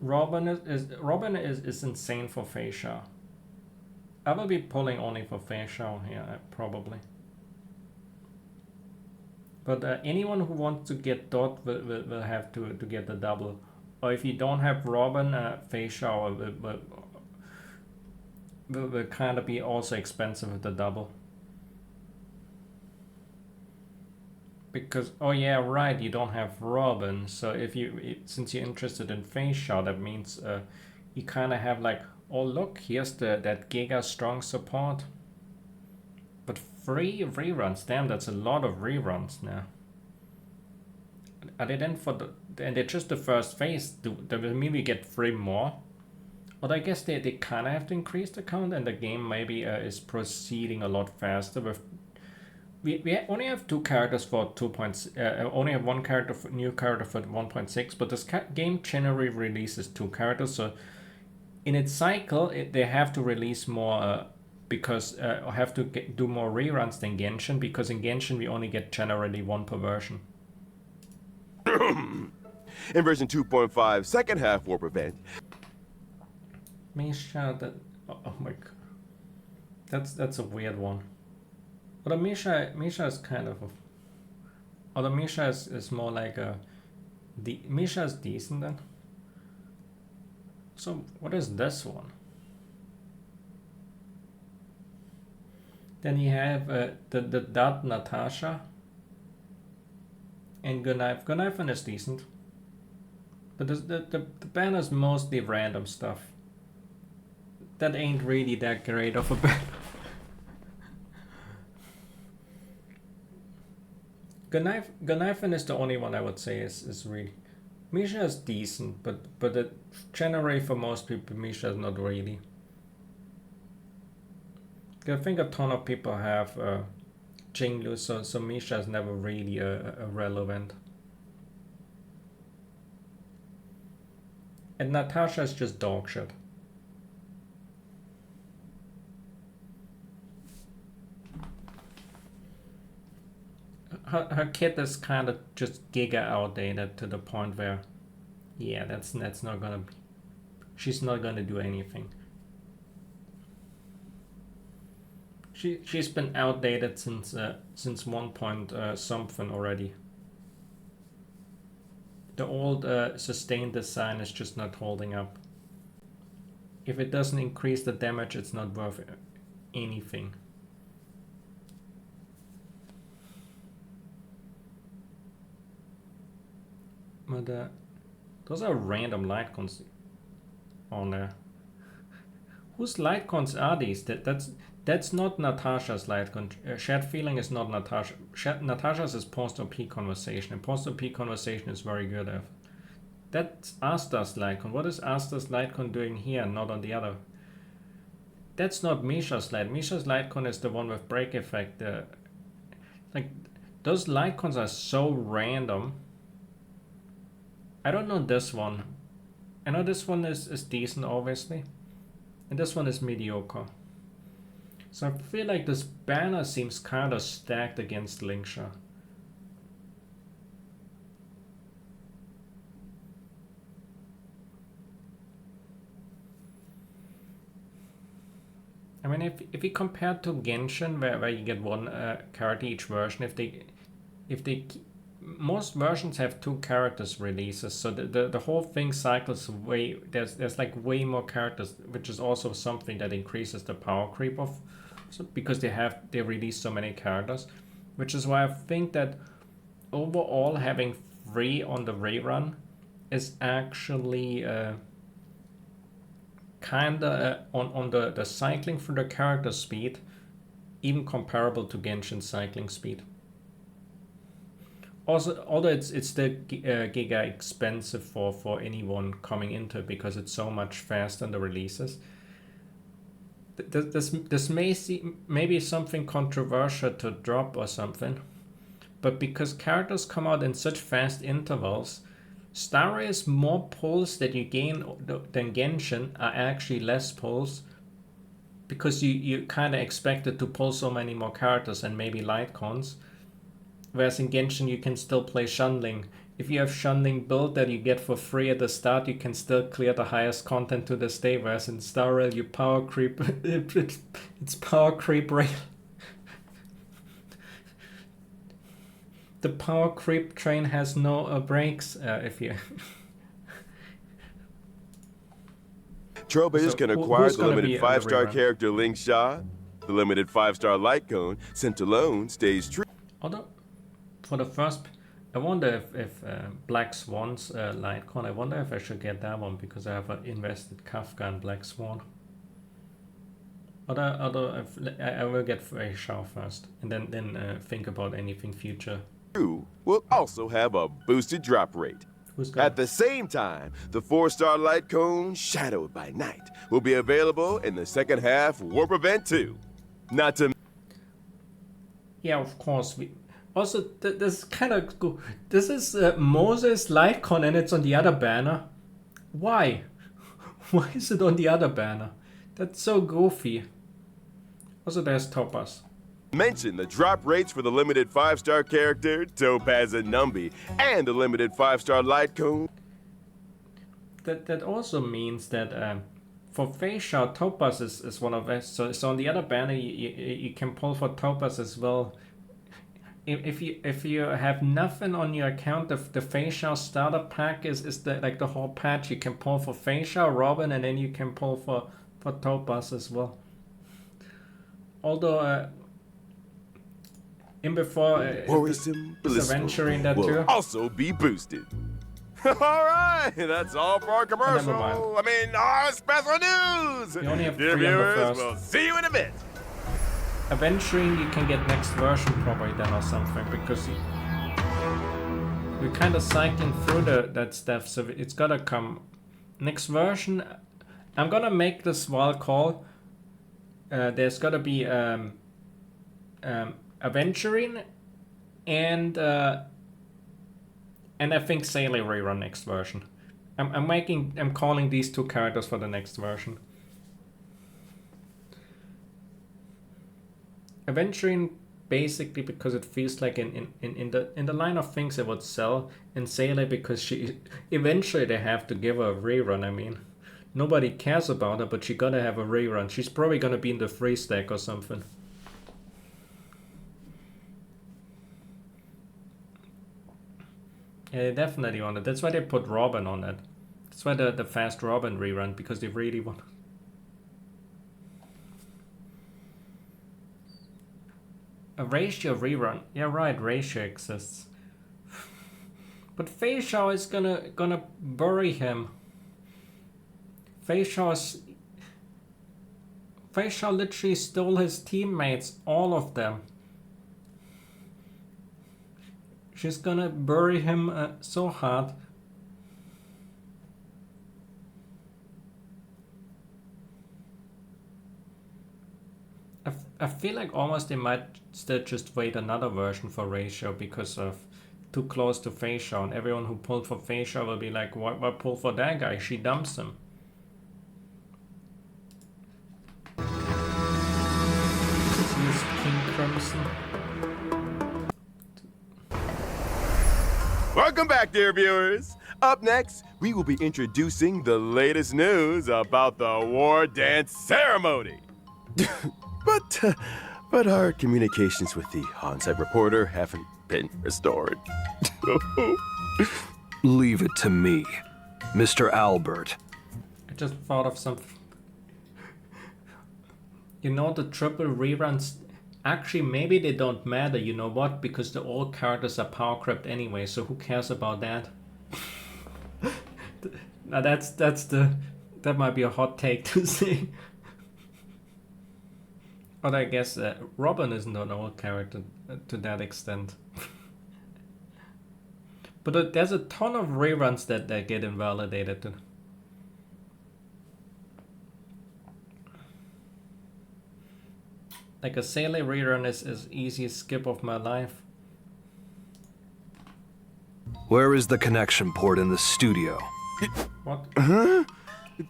Robin is insane for Fei Xiao. I will be pulling only for Fei Xiao here, probably. But anyone who wants to get Dot will have to get the double. Or if you don't have Robin, Fei Xiao will kind of be also expensive with the double. Because, oh yeah, right, you don't have Robin. So since you're interested in Fei Xiao, that means you kind of have like, oh look, here's that Giga strong support. But 3 reruns, damn, that's a lot of reruns now. Are they then and they're just the first phase? Do they will maybe get 3 more? But I guess they kind of have to increase the count, and the game maybe is proceeding a lot faster. With we only have 2 characters for 2. Only have 1 character new character for 1.6, but this game generally releases 2 characters. So in its cycle, they have to release more because have to do more reruns than Genshin, because in Genshin we only get generally 1 per version. In version 2.5 second half warp event, Misha, oh my god, that's a weird one. But Misha is kind of although Misha is more like Misha is decent then. So what is this one? Then you have the Dot Natasha and Gunaifen is decent. But the banner is mostly random stuff. That ain't really that great of a banner. Gunaifen is the only one I would say is really. Misha is decent, but generally for most people Misha is not really. I think a ton of people have Jinglu, so Misha is never really a relevant. And Natasha is just dog shit. Her kit is kind of just giga outdated to the point where, yeah, that's not gonna be. She's not gonna do anything. She's been outdated since 1 point something already. The old sustained design is just not holding up. If it doesn't increase the damage, it's not worth anything. But those are random light cons on there. Whose light cons are these? That's not Natasha's light con. Shared feeling is not Natasha. Natasha's is post-OP conversation, and post-OP conversation is very good at. That's Asta's light con. What is Asta's light con doing here, not on the other? That's not Misha's light. Misha's light con is the one with break effect. Like those light cons are so random. I don't know this one. I know this one is decent, obviously. And this one is mediocre. So I feel like this banner seems kind of stacked against Linksha. I mean, if you compare to Genshin, where you get one character each version, if they most versions have 2 characters releases, so the whole thing cycles way. There's like way more characters, which is also something that increases the power creep of, because they release so many characters, which is why I think that overall having 3 on the rerun is actually kinda on the cycling for the character speed, even comparable to Genshin cycling speed. Also, although it's still giga expensive for anyone coming into it because it's so much faster than the releases. This may be something controversial to drop or something, but because characters come out in such fast intervals, Star Rail's more pulls that you gain than Genshin are actually less pulls, because you kind of expected to pull so many more characters and maybe light cons. Whereas in Genshin you can still play Shunling. If you have Shunling build that you get for free at the start, you can still clear the highest content to this day. Whereas in Star Rail you power creep. It's power creep rail. The power creep train has no brakes if you... Trailblazers So can who's acquire the gonna be limited in the 5-star rerun? character Linksha. The limited 5-star light cone sent alone stays true. Although, for the first, I wonder if Black Swan's light con, I wonder if I should get that one because I have invested Kafka and Black Swan. Although I will get Frey Shao first, and then think about anything future. Will also have a boosted drop rate. Who's At got? the same time, the 4-star light cone, Shadowed by Night, will be available in the second half Warp Event 2. Not to Yeah, of course. Also, this is kind of cool. This is Moses Lightcon and it's on the other banner. Why? Why is it on the other banner? That's so goofy. Also, there's Topaz. mention the drop rates for the limited 5-star character, Topaz and Numby, and the limited 5-star light cone. That also means that for Facial, Topaz is one of us. So on the other banner, you can pull for Topaz as well. If you have nothing on your account, the Facial starter pack is the whole patch. You can pull for Facial, Robin, and then you can pull for Topaz as well. Although in before Worrisome Aventuring that will too. also be boosted. All right, that's all for our commercial. mind. I mean, our special news. You only have Dear 3 on the viewers, first. we'll see you in a bit. Aventuring you can get next version probably then or something, because we're kind of cycling through that stuff, so it's gotta come next version. I'm gonna make this wild call. There's gotta be Aventuring and I think Sailor rerun next version. I'm calling these 2 characters for the next version. Aventuring basically because it feels like in the line of things it would sell, and Sailor because eventually they have to give her a rerun. I mean, nobody cares about her, but she gotta have a rerun. She's probably gonna be in the free stack or something. Yeah, they definitely want it. That's why they put Robin on it. That's why the Fast Robin rerun, because they really want... A ratio rerun. Yeah, right, ratio exists. But Fei Xiao is gonna bury him. Fei Xiao literally stole his teammates, all of them. She's gonna bury him so hard. I feel like almost they might still just wait another version for Ratio because of too close to Fei Xiao, and everyone who pulled for Fei Xiao will be like, why pull for that guy? She dumps him. Just use King Crimson. Welcome back, dear viewers. Up next, we will be introducing the latest news about the war dance ceremony. But our communications with the on-site reporter haven't been restored. Leave it to me, Mr. Albert. I just thought of something. You know, the triple reruns, actually maybe they don't matter, you know what? Because the old characters are power crept anyway, so who cares about that? Now that might be a hot take to say. But I guess Robin isn't an old character to that extent. But there's a ton of reruns that get invalidated. Like a Sailor rerun is easy skip of my life. Where is the connection port in the studio? What? Huh?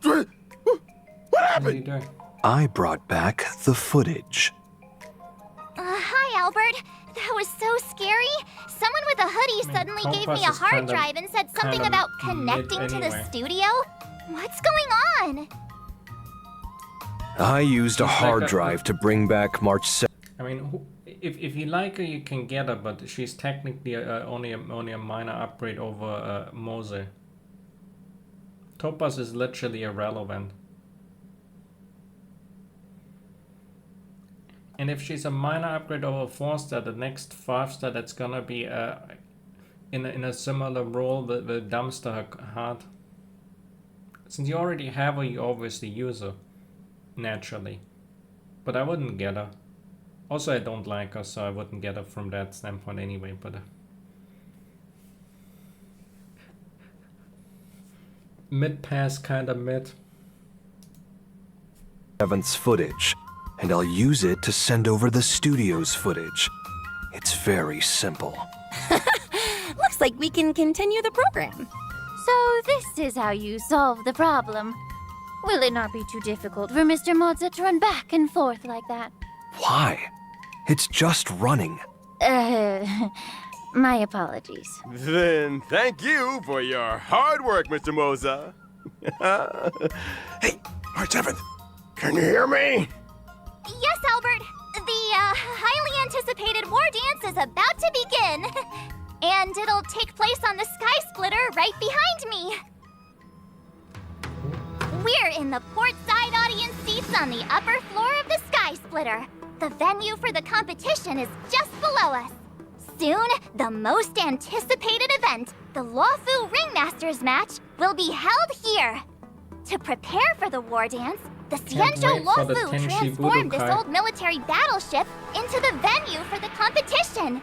What What are happened? you doing? I brought back the footage. Hi, Albert. That was so scary. Someone with a hoodie suddenly gave me a Compass is hard kinda- drive and said something kinda about mid connecting to the anyway. studio. What's going on? I used a She's hard like a- drive to bring back March 7th. I mean, if you like her, you can get her, but she's technically only a minor upgrade over Mose. Topaz is literally irrelevant. And if she's a minor upgrade over 4-star, the next 5-star that's gonna be in a similar role will dumpster her hard. Since you already have her, you obviously use her naturally. But I wouldn't get her. Also, I don't like her, so I wouldn't get her from that standpoint anyway. But mid pass, kinda mid. 7th's footage, and I'll use it to send over the studio's footage. It's very simple. Looks like we can continue the program. So this is how you solve the problem. Will it not be too difficult for Mr. Modza to run back and forth like that? Why? It's just running. My apologies. Then thank you for your hard work, Mr. Moza. Hey, March 7th, can you hear me? Yes, Albert. The highly anticipated war dance is about to begin. And it'll take place on the Sky Splitter right behind me. We're in the port side audience seats on the upper floor of the Sky Splitter. The venue for the competition is just below us. Soon, the most anticipated event, the Lawfu Ringmasters match, will be held here. To prepare for the war dance, the Xianzhou wait for the Lawfu Tenshi transformed this Budokai. old military battleship into the venue for the competition.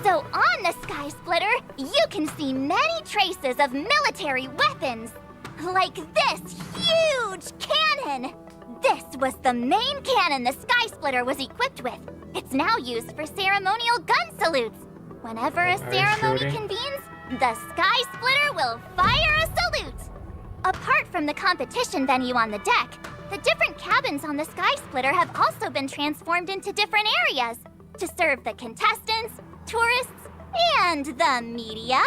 So on the Sky Splitter, you can see many traces of military weapons. Like this huge cannon! This was the main cannon the Sky Splitter was equipped with. It's now used for ceremonial gun salutes. Whenever a Are you ceremony shooting? convenes, the Sky Splitter will fire a salute. Apart from the competition venue on the deck, the different cabins on the Sky Splitter have also been transformed into different areas to serve the contestants, tourists, and the media.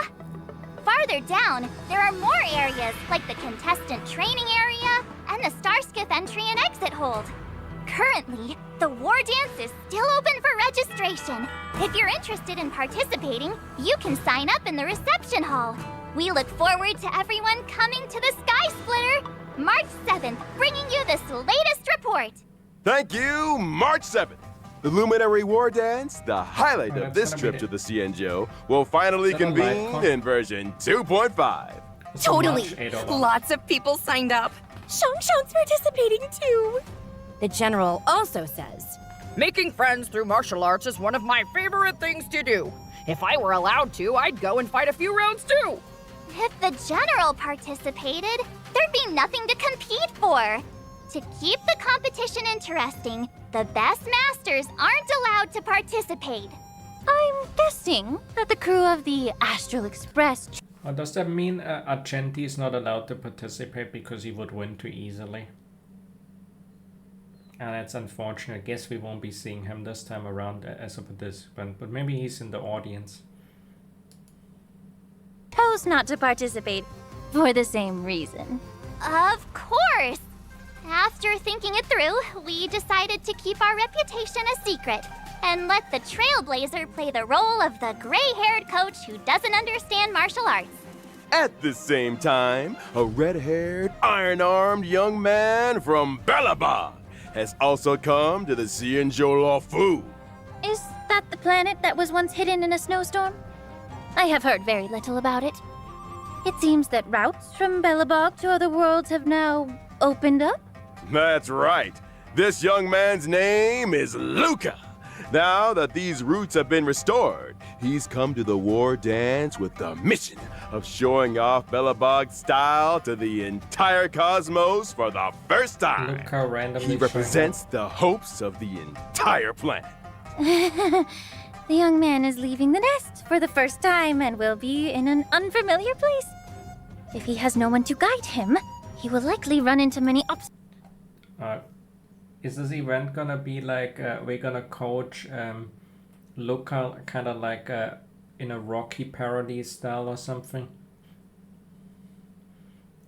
Farther down, there are more areas like the contestant training area and the Starskiff entry and exit hold. Currently, the war dance is still open for registration. If you're interested in participating, you can sign up in the reception hall. We look forward to everyone coming to the Sky Splitter, March 7th, bringing you this latest report. Thank you, March 7th. The Luminary War Dance, the highlight Oh, of this that's trip gonna to the Cienjo, will finally Is that a live convene con- in version 2.5. It's a Totally. March 8 over. Lots of people signed up. Shang's participating too. The general also says, Making friends through martial arts is one of my favorite things to do. If I were allowed to, I'd go and fight a few rounds too. If the general participated, there'd be nothing to compete for. To keep the competition interesting, the best masters aren't allowed to participate. I'm guessing that the crew of the Astral Express Does that mean Argenti is not allowed to participate because he would win too easily? And that's unfortunate. I guess we won't be seeing him this time around as a participant, but maybe he's in the audience. chose not to participate for the same reason. Of course! After thinking it through, we decided to keep our reputation a secret and let the Trailblazer play the role of the gray-haired coach who doesn't understand martial arts. At the same time, a red-haired, iron-armed young man from Belobog has also come to the Cienjo Fu. Is that the planet that was once hidden in a snowstorm? I have heard very little about it. It seems that routes from Belobog to other worlds have now opened up. That's right. This young man's name is Luca. Now that these routes have been restored, he's come to the war dance with the mission of showing off Belobog's style to the entire cosmos for the first time. Luca randomly He showing represents the hopes of the entire planet. The young man is leaving the nest for the first time and will be in an unfamiliar place. If he has no one to guide him, he will likely run into many obstacles. Is this event gonna be like we're gonna coach Luca kind of like in a Rocky parody style or something?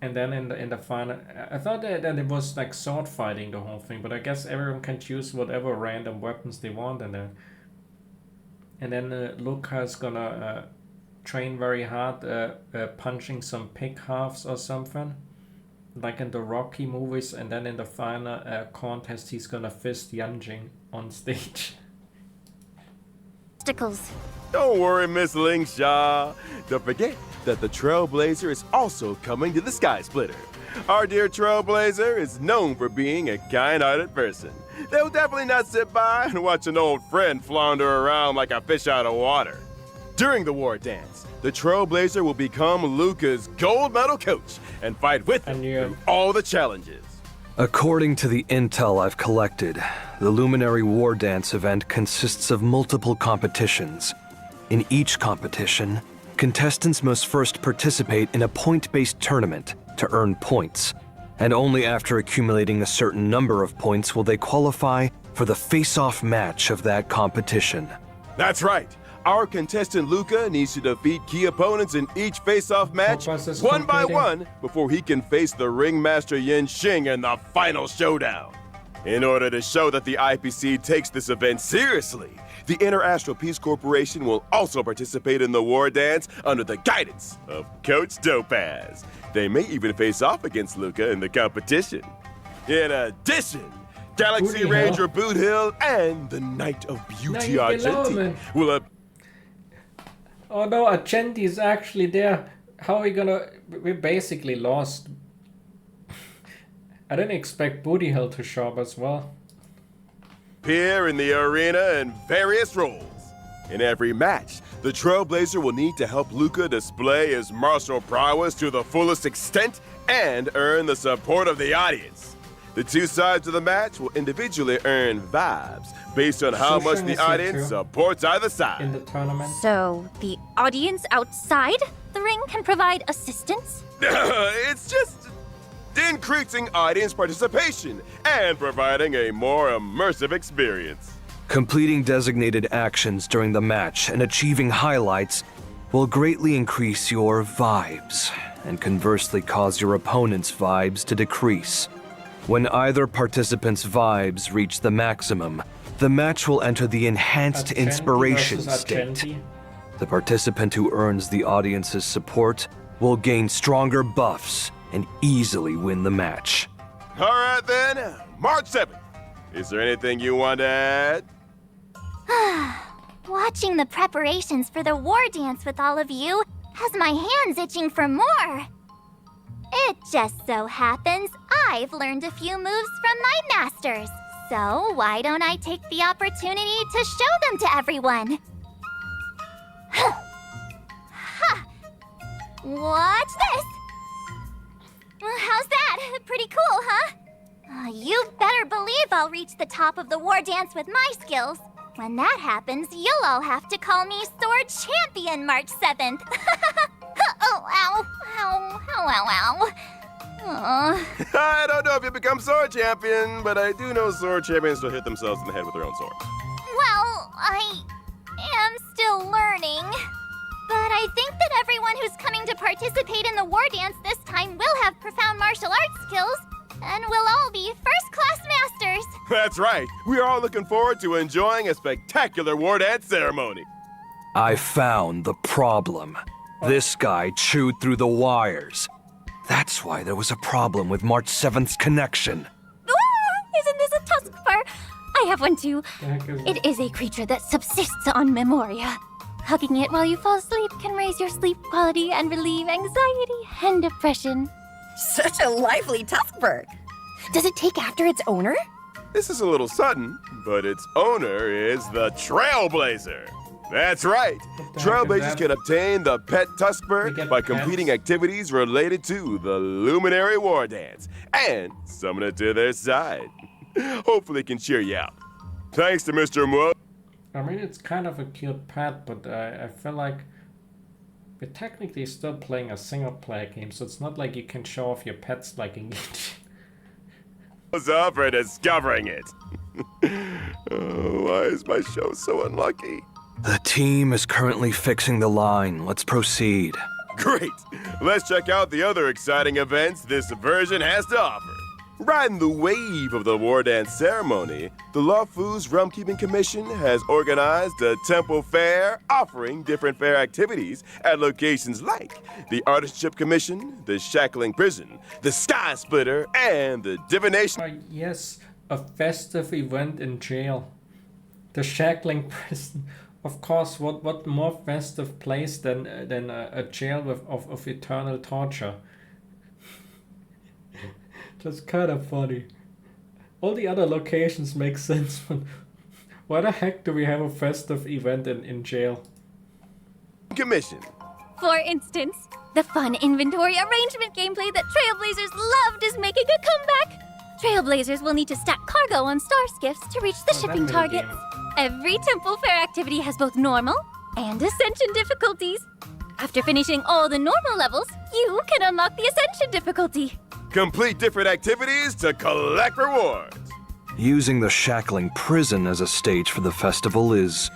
And then in the final, I thought that it was like sword fighting the whole thing, but I guess everyone can choose whatever random weapons they want, and then Luca's gonna train very hard punching some pig halves or something, like in the Rocky movies, and then in the final contest he's gonna fist Yanjing on stage. Don't worry, Miss Ling Sha. Don't forget that the Trailblazer is also coming to the Sky Splitter. Our dear Trailblazer is known for being a kind-hearted person. They'll definitely not sit by and watch an old friend flounder around like a fish out of water. During the war dance, the Trailblazer will become Luca's gold medal coach and fight with him through all the challenges. According to the intel I've collected, the Luminary War Dance event consists of multiple competitions. In each competition, contestants must first participate in a point-based tournament to earn points, and only after accumulating a certain number of points will they qualify for the face-off match of that competition. That's right. Our contestant Luca needs to defeat key opponents in each face-off match Focus is one by completing. one before he can face the ringmaster Yin Xing in the final showdown. In order to show that the IPC takes this event seriously, the Inter-Astral Peace Corporation will also participate in the war dance under the guidance of Coach Topaz. They may even face off against Luca in the competition. In addition, Galaxy Booty Ranger Boot Hill and the Knight of Beauty Now you get low, Argenti man. will Oh no, Argenti is actually there. How are we gonna... We're basically lost. I didn't expect Booty Hill to show up as well. appear in the arena in various roles. In every match, the Trailblazer will need to help Luca display his martial prowess to the fullest extent and earn the support of the audience. The two sides of the match will individually earn vibes based on how much Sushang the is here audience too. supports either In side. the tournament. So, the audience outside the ring can provide assistance? It's just increasing audience participation and providing a more immersive experience. Completing designated actions during the match and achieving highlights will greatly increase your vibes, and conversely cause your opponent's vibes to decrease. When either participant's vibes reach the maximum, the match will enter the enhanced Argenti inspiration versus state. Argenti. The participant who earns the audience's support will gain stronger buffs and easily win the match. All right then, March 7th. Is there anything you want to add? Watching the preparations for the war dance with all of you has my hands itching for more. It just so happens I've learned a few moves from my masters. So why don't I take the opportunity to show them to everyone? Ha! Watch this! How's that? Pretty cool, huh? You better believe I'll reach the top of the war dance with my skills. When that happens, you'll all have to call me Sword Champion March 7th. Oh, ow. Ow, ow, ow, ow. Aw. I don't know if you become sword champion, but I do know sword champions still hit themselves in the head with their own swords. Well, I am still learning. But I think that everyone who's coming to participate in the war dance this time will have profound martial arts skills, and we'll all be first-class masters. That's right. We are all looking forward to enjoying a spectacular war dance ceremony. I found the problem. This guy chewed through the wires. That's why there was a problem with March 7th's connection. Isn't this a tusk fur? I have one too. The heck is It is a creature that subsists on memoria. Hugging it while you fall asleep can raise your sleep quality and relieve anxiety and depression. Such a lively Tuskberg. Does it take after its owner? This is a little sudden, but its owner is the Trailblazer. That's right. What the heck is Trailblazers that? can obtain the pet They Tuskbird get by pets? completing activities related to the Luminary War Dance and summon it to their side. Hopefully it can cheer you out. Thanks to Mr. Mo. I mean, it's kind of a cute pet, but I feel like we're technically still playing a single-player game, so it's not like you can show off your pets like in Up for discovering it. Oh, why is my show so unlucky? The team is currently fixing the line. Let's proceed. Great! Let's check out the other exciting events this version has to offer. Riding the wave of the war dance ceremony, the Lawfu's Realm Keeping Commission has organized a temple fair offering different fair activities at locations like the Artistship Commission, the Shackling Prison, the Sky Splitter, and the Divination. Yes, a festive event in jail. The Shackling Prison. Of course, what more festive place than a jail of eternal torture? That's kind of funny. All the other locations make sense, but why the heck do we have a festive event in jail? Commission. For instance, the fun inventory arrangement gameplay that Trailblazers loved is making a comeback. Trailblazers will need to stack cargo on star skiffs to reach the Oh, that shipping mini targets. game. Every temple fair activity has both normal and ascension difficulties. After finishing all the normal levels, you can unlock the ascension difficulty. Complete different activities to collect rewards. Using the Shackling Prison as a stage for the festival is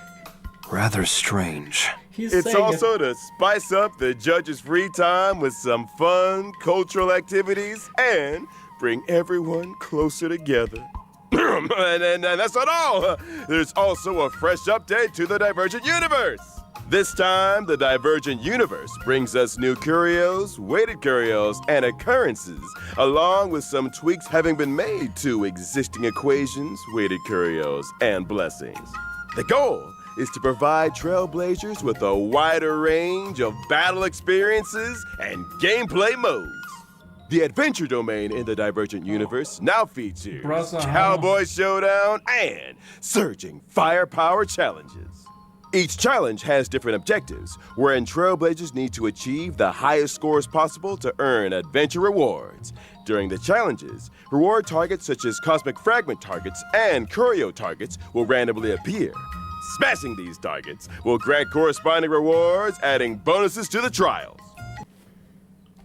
rather strange. He's It's saying also to spice up the judges' free time with some fun cultural activities and bring everyone closer together. and that's not all. There's also a fresh update to the Divergent Universe. This time, the Divergent Universe brings us new curios, weighted curios, and occurrences, along with some tweaks having been made to existing equations, weighted curios, and blessings. The goal is to provide Trailblazers with a wider range of battle experiences and gameplay modes. The adventure domain in the Divergent Universe now features Brother, Cowboy Showdown and Surging Firepower Challenges. Each challenge has different objectives, wherein Trailblazers need to achieve the highest scores possible to earn adventure rewards. During the challenges, reward targets such as Cosmic Fragment targets and Curio targets will randomly appear. Smashing these targets will grant corresponding rewards, adding bonuses to the trials.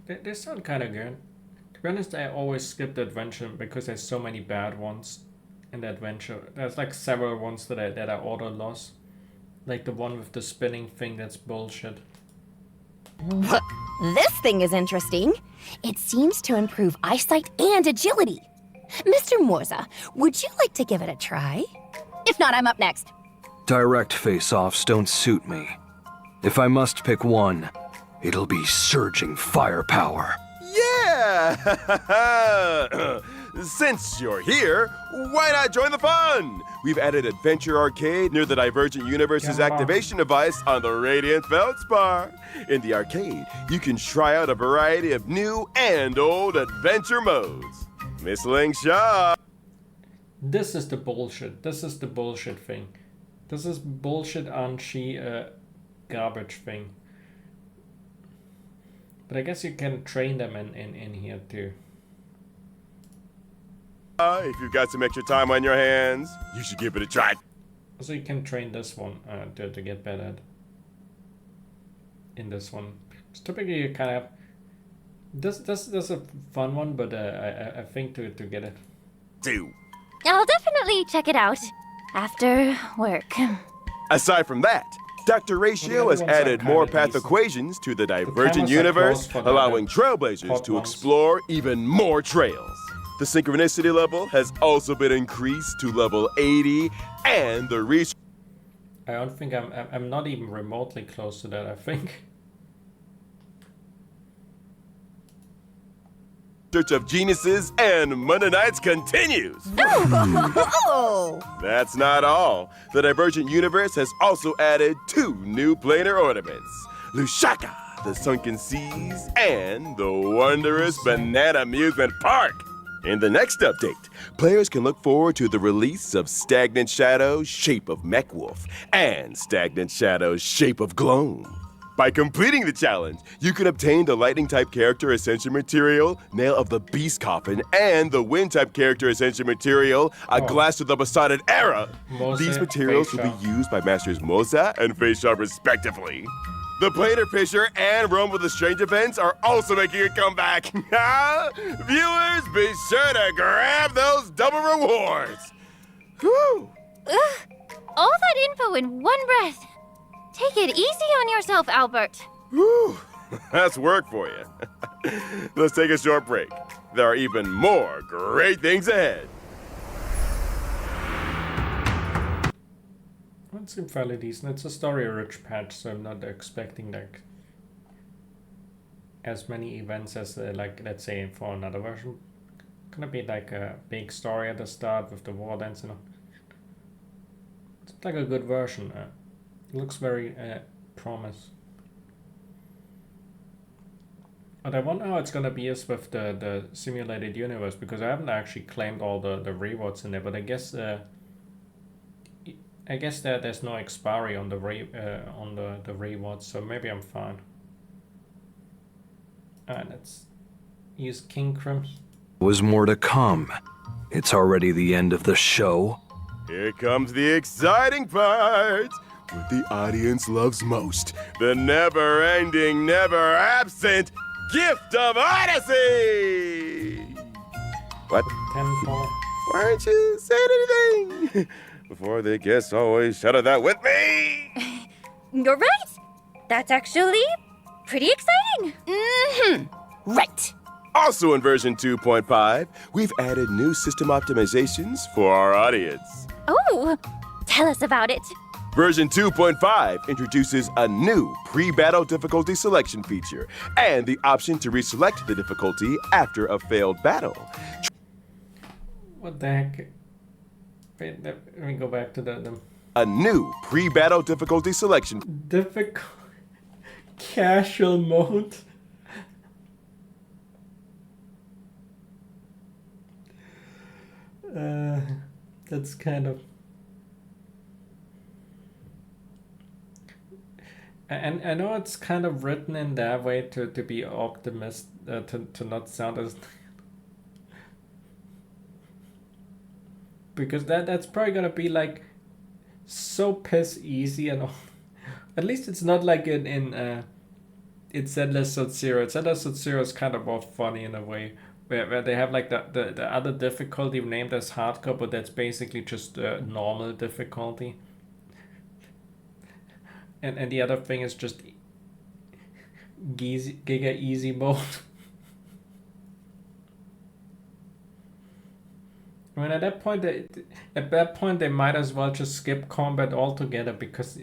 They sound kind of good. To be honest, I always skip the adventure because there's so many bad ones in the adventure. There's like several ones that I auto lost. Like the one with the spinning thing, that's bullshit. This thing is interesting. It seems to improve eyesight and agility. Mr. Morza, would you like to give it a try? If not, I'm up next. Direct face-offs don't suit me. If I must pick one, it'll be surging firepower. Yeah! Since you're here, why not join the fun? We've added Adventure Arcade near the Divergent Universe's Yeah. activation device on the Radiant Feldspar. In the arcade, you can try out a variety of new and old adventure modes. Miss Ling Shaw. This is the bullshit. This is the bullshit thing. This is bullshit Anshi garbage thing. But I guess you can train them in here too. If you've got some extra time on your hands, you should give it a try. Also, you can train this one to get better at. In this one, it's typically you kind of this is a fun one, but I think to get it. I'll definitely check it out after work. Aside from that, Dr. Ratio Well, the has other ones are added more kinda path decent. equations to the Divergent cameras are Universe, close for the allowing hot Trailblazers to ones. explore even more trails. The synchronicity level has also been increased to level 80, and the research I don't think I'm not even remotely close to that. I think. of geniuses and Mennonites continues. Oh! That's not all. The Divergent Universe has also added 2 new planar ornaments, Lushaka, the Sunken Seas, and the wondrous Banana Amusement Park. In the next update, players can look forward to the release of Stagnant Shadow's Shape of Mechwolf and Stagnant Shadow's Shape of Gloam. By completing the challenge, you can obtain the Lightning-type character Ascension Material, Nail of the Beast Coffin, and the Wind-type character Ascension Material, A Glass of the Besotted Era. Moza, These materials will be Feisha. used by Masters Moza and Feisha respectively. The Planar Fisher and Realm with the Strange events are also making a comeback. Viewers, be sure to grab those double rewards. Whew. All that info in one breath. Take it easy on yourself, Albert. Whew. That's work for you. Let's take a short break. There are even more great things ahead. It seemed fairly decent. It's a story-rich patch, so I'm not expecting like as many events as like let's say for another version. Gonna be like a big story at the start with the war dance and all. It's like a good version. It looks very promise. But I wonder how it's gonna be as with the simulated universe, because I haven't actually claimed all the rewards in there. But I guess that there's no expiry on the rewards, so maybe I'm fine. Alright, let's use King Crim. Was more to come. It's already the end of the show. Here comes the exciting part. What the audience loves most. The never-ending, never-absent gift of Odyssey! What? Tenfold. Why aren't you saying anything? Before the guests always shout that with me! You're right. That's actually pretty exciting. Mm-hmm. Right. Also in version 2.5, we've added new system optimizations for our audience. Oh, tell us about it. Version 2.5 introduces a new pre-battle difficulty selection feature and the option to reselect the difficulty after a failed battle. What the heck? Wait, let me go back to the A new pre-battle difficulty selection. difficult casual mode. That's kind of. And I know it's kind of written in that way to be optimist, to not sound as. Because that's probably gonna be like so piss easy and all. At least it's not like in Endless Sub-Zero. Endless Sub-Zero is kind of more funny in a way, where they have like the other difficulty named as hardcore, but that's basically just normal difficulty. And the other thing is just Giga Easy mode. I mean, at that point, they might as well just skip combat altogether because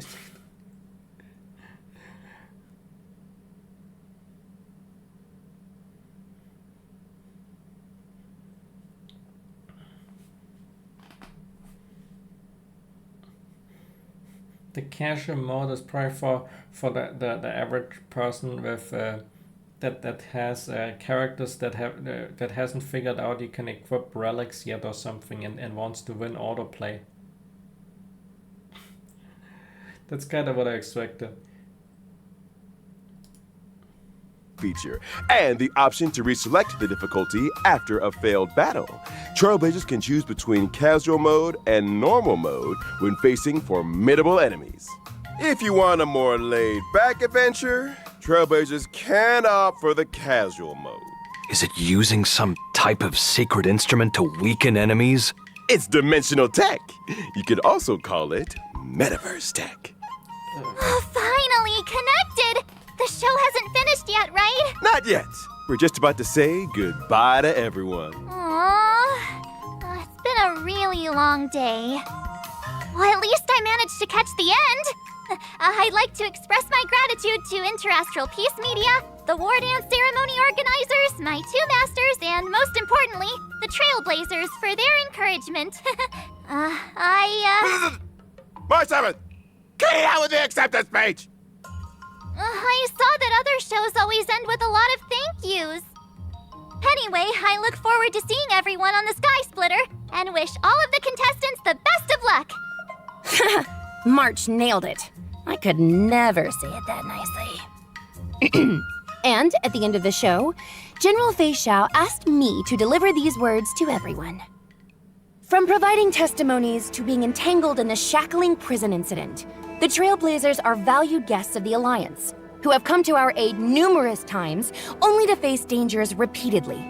the casual mode is probably for the average person with that has characters that have that hasn't figured out you can equip relics yet or something and wants to win autoplay. That's kind of what I expected. Feature and the option to reselect the difficulty after a failed battle. Trailblazers can choose between casual mode and normal mode when facing formidable enemies. If you want a more laid-back adventure, Trailblazers can opt for the casual mode. Is it using some type of secret instrument to weaken enemies? It's dimensional tech. You could also call it metaverse tech. Finally connected! The show hasn't finished yet, right? Not yet. We're just about to say goodbye to everyone. Aww. It's been a really long day. Well, at least I managed to catch the end. I'd like to express my gratitude to Interastral Peace Media, the War Dance Ceremony organizers, my two masters, and most importantly, the Trailblazers for their encouragement. March 7th! Get out with the acceptance speech! I saw that other shows always end with a lot of thank yous. Anyway, I look forward to seeing everyone on the Sky Splitter and wish all of the contestants the best of luck. March nailed it. I could never say it that nicely. And at the end of the show, General Fei Xiao asked me to deliver these words to everyone. From providing testimonies to being entangled in the shackling prison incident, the Trailblazers are valued guests of the Alliance, who have come to our aid numerous times, only to face dangers repeatedly.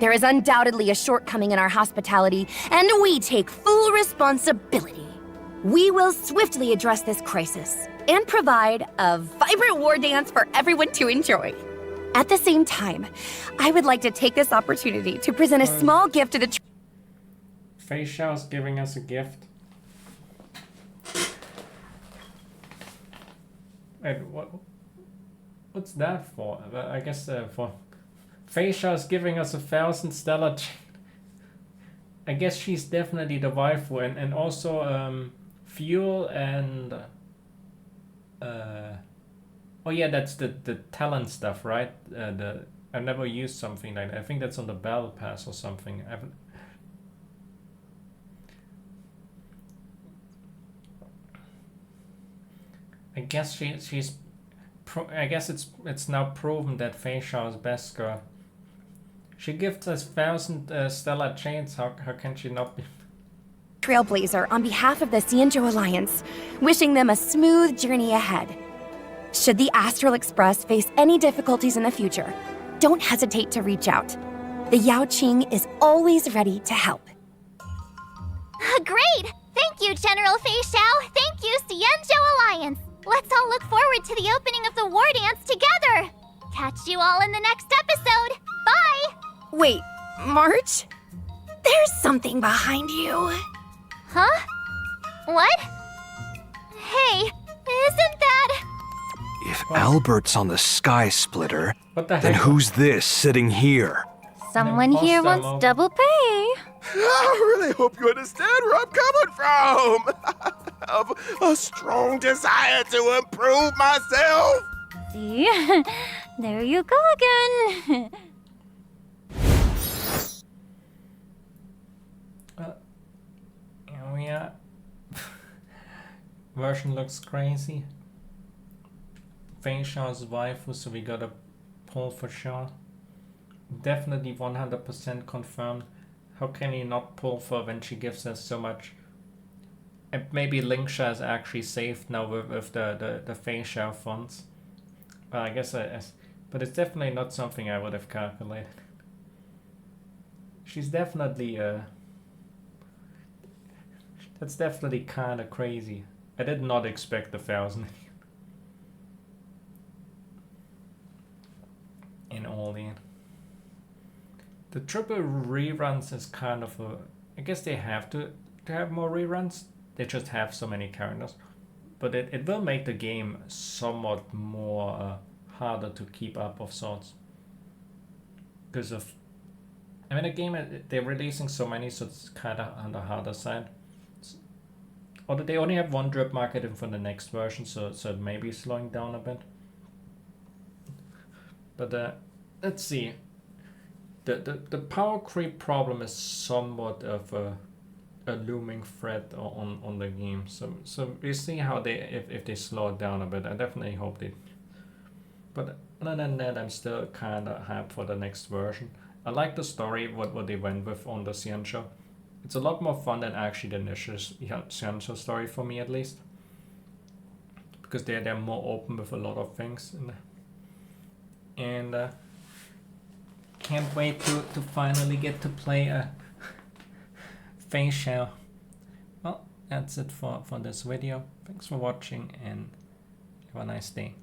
There is undoubtedly a shortcoming in our hospitality, and we take full responsibility. We will swiftly address this crisis and provide a vibrant war dance for everyone to enjoy. At the same time, I would like to take this opportunity to present a small gift to the Fei Xiao's giving us a gift. Wait, what's that for? I guess for Fei Xiao's giving us 1,000 stellar. I guess she's definitely the waifu, and also fuel and oh yeah, that's the talent stuff, right? I've never used something like that. I think that's on the battle pass or something. I haven't. I guess she's. I guess it's now proven that Fei Xiao is best girl. She gives us 1,000 stellar chains. How can she not be? Trailblazer on behalf of the Xianzhou Alliance, wishing them a smooth journey ahead. Should the Astral Express face any difficulties in the future, don't hesitate to reach out. The Yao Qing is always ready to help. Great! Thank you, General Fei Xiao. Thank you, Xianzhou Alliance. Let's all look forward to the opening of the war dance together. Catch you all in the next episode. Bye! Wait, March? There's something behind you. Huh? What? Hey, isn't that... If Albert's on the Sky Splitter, What the then heck? who's this sitting here? Someone here imposter wants mode. double pay. I really hope you understand where I'm coming from. Of a strong desire to improve myself. See? There you go again. Oh yeah. Version looks crazy. Fei Xiao's waifu, so we gotta pull for sure. Definitely 100% confirmed. How can he not pull for when she gives us so much? And maybe Lingsha is actually saved now with the Fei Xiao funds. Well, I guess but it's definitely not something I would have calculated. She's definitely that's definitely kind of crazy. I did not expect 1,000 in all in. The triple reruns is kind of I guess they have to have more reruns. They just have so many characters, but it will make the game somewhat more harder to keep up of sorts. Because of, I mean, the game they're releasing so many, so it's kind of on the harder side. Although they only have one drip market for the next version, so it may be slowing down a bit. But let's see. The power creep problem is somewhat of a looming threat on the game. So we see how if they slow it down a bit. I definitely hope they. But other than that, I'm still kind of hyped for the next version. I like the story, what they went with on the Xianzhou. It's a lot more fun than actually the initial Xianzhou story for me, at least. Because they're more open with a lot of things. And can't wait to finally get to play a Fei Xiao. Well, that's it for this video. Thanks for watching and have a nice day.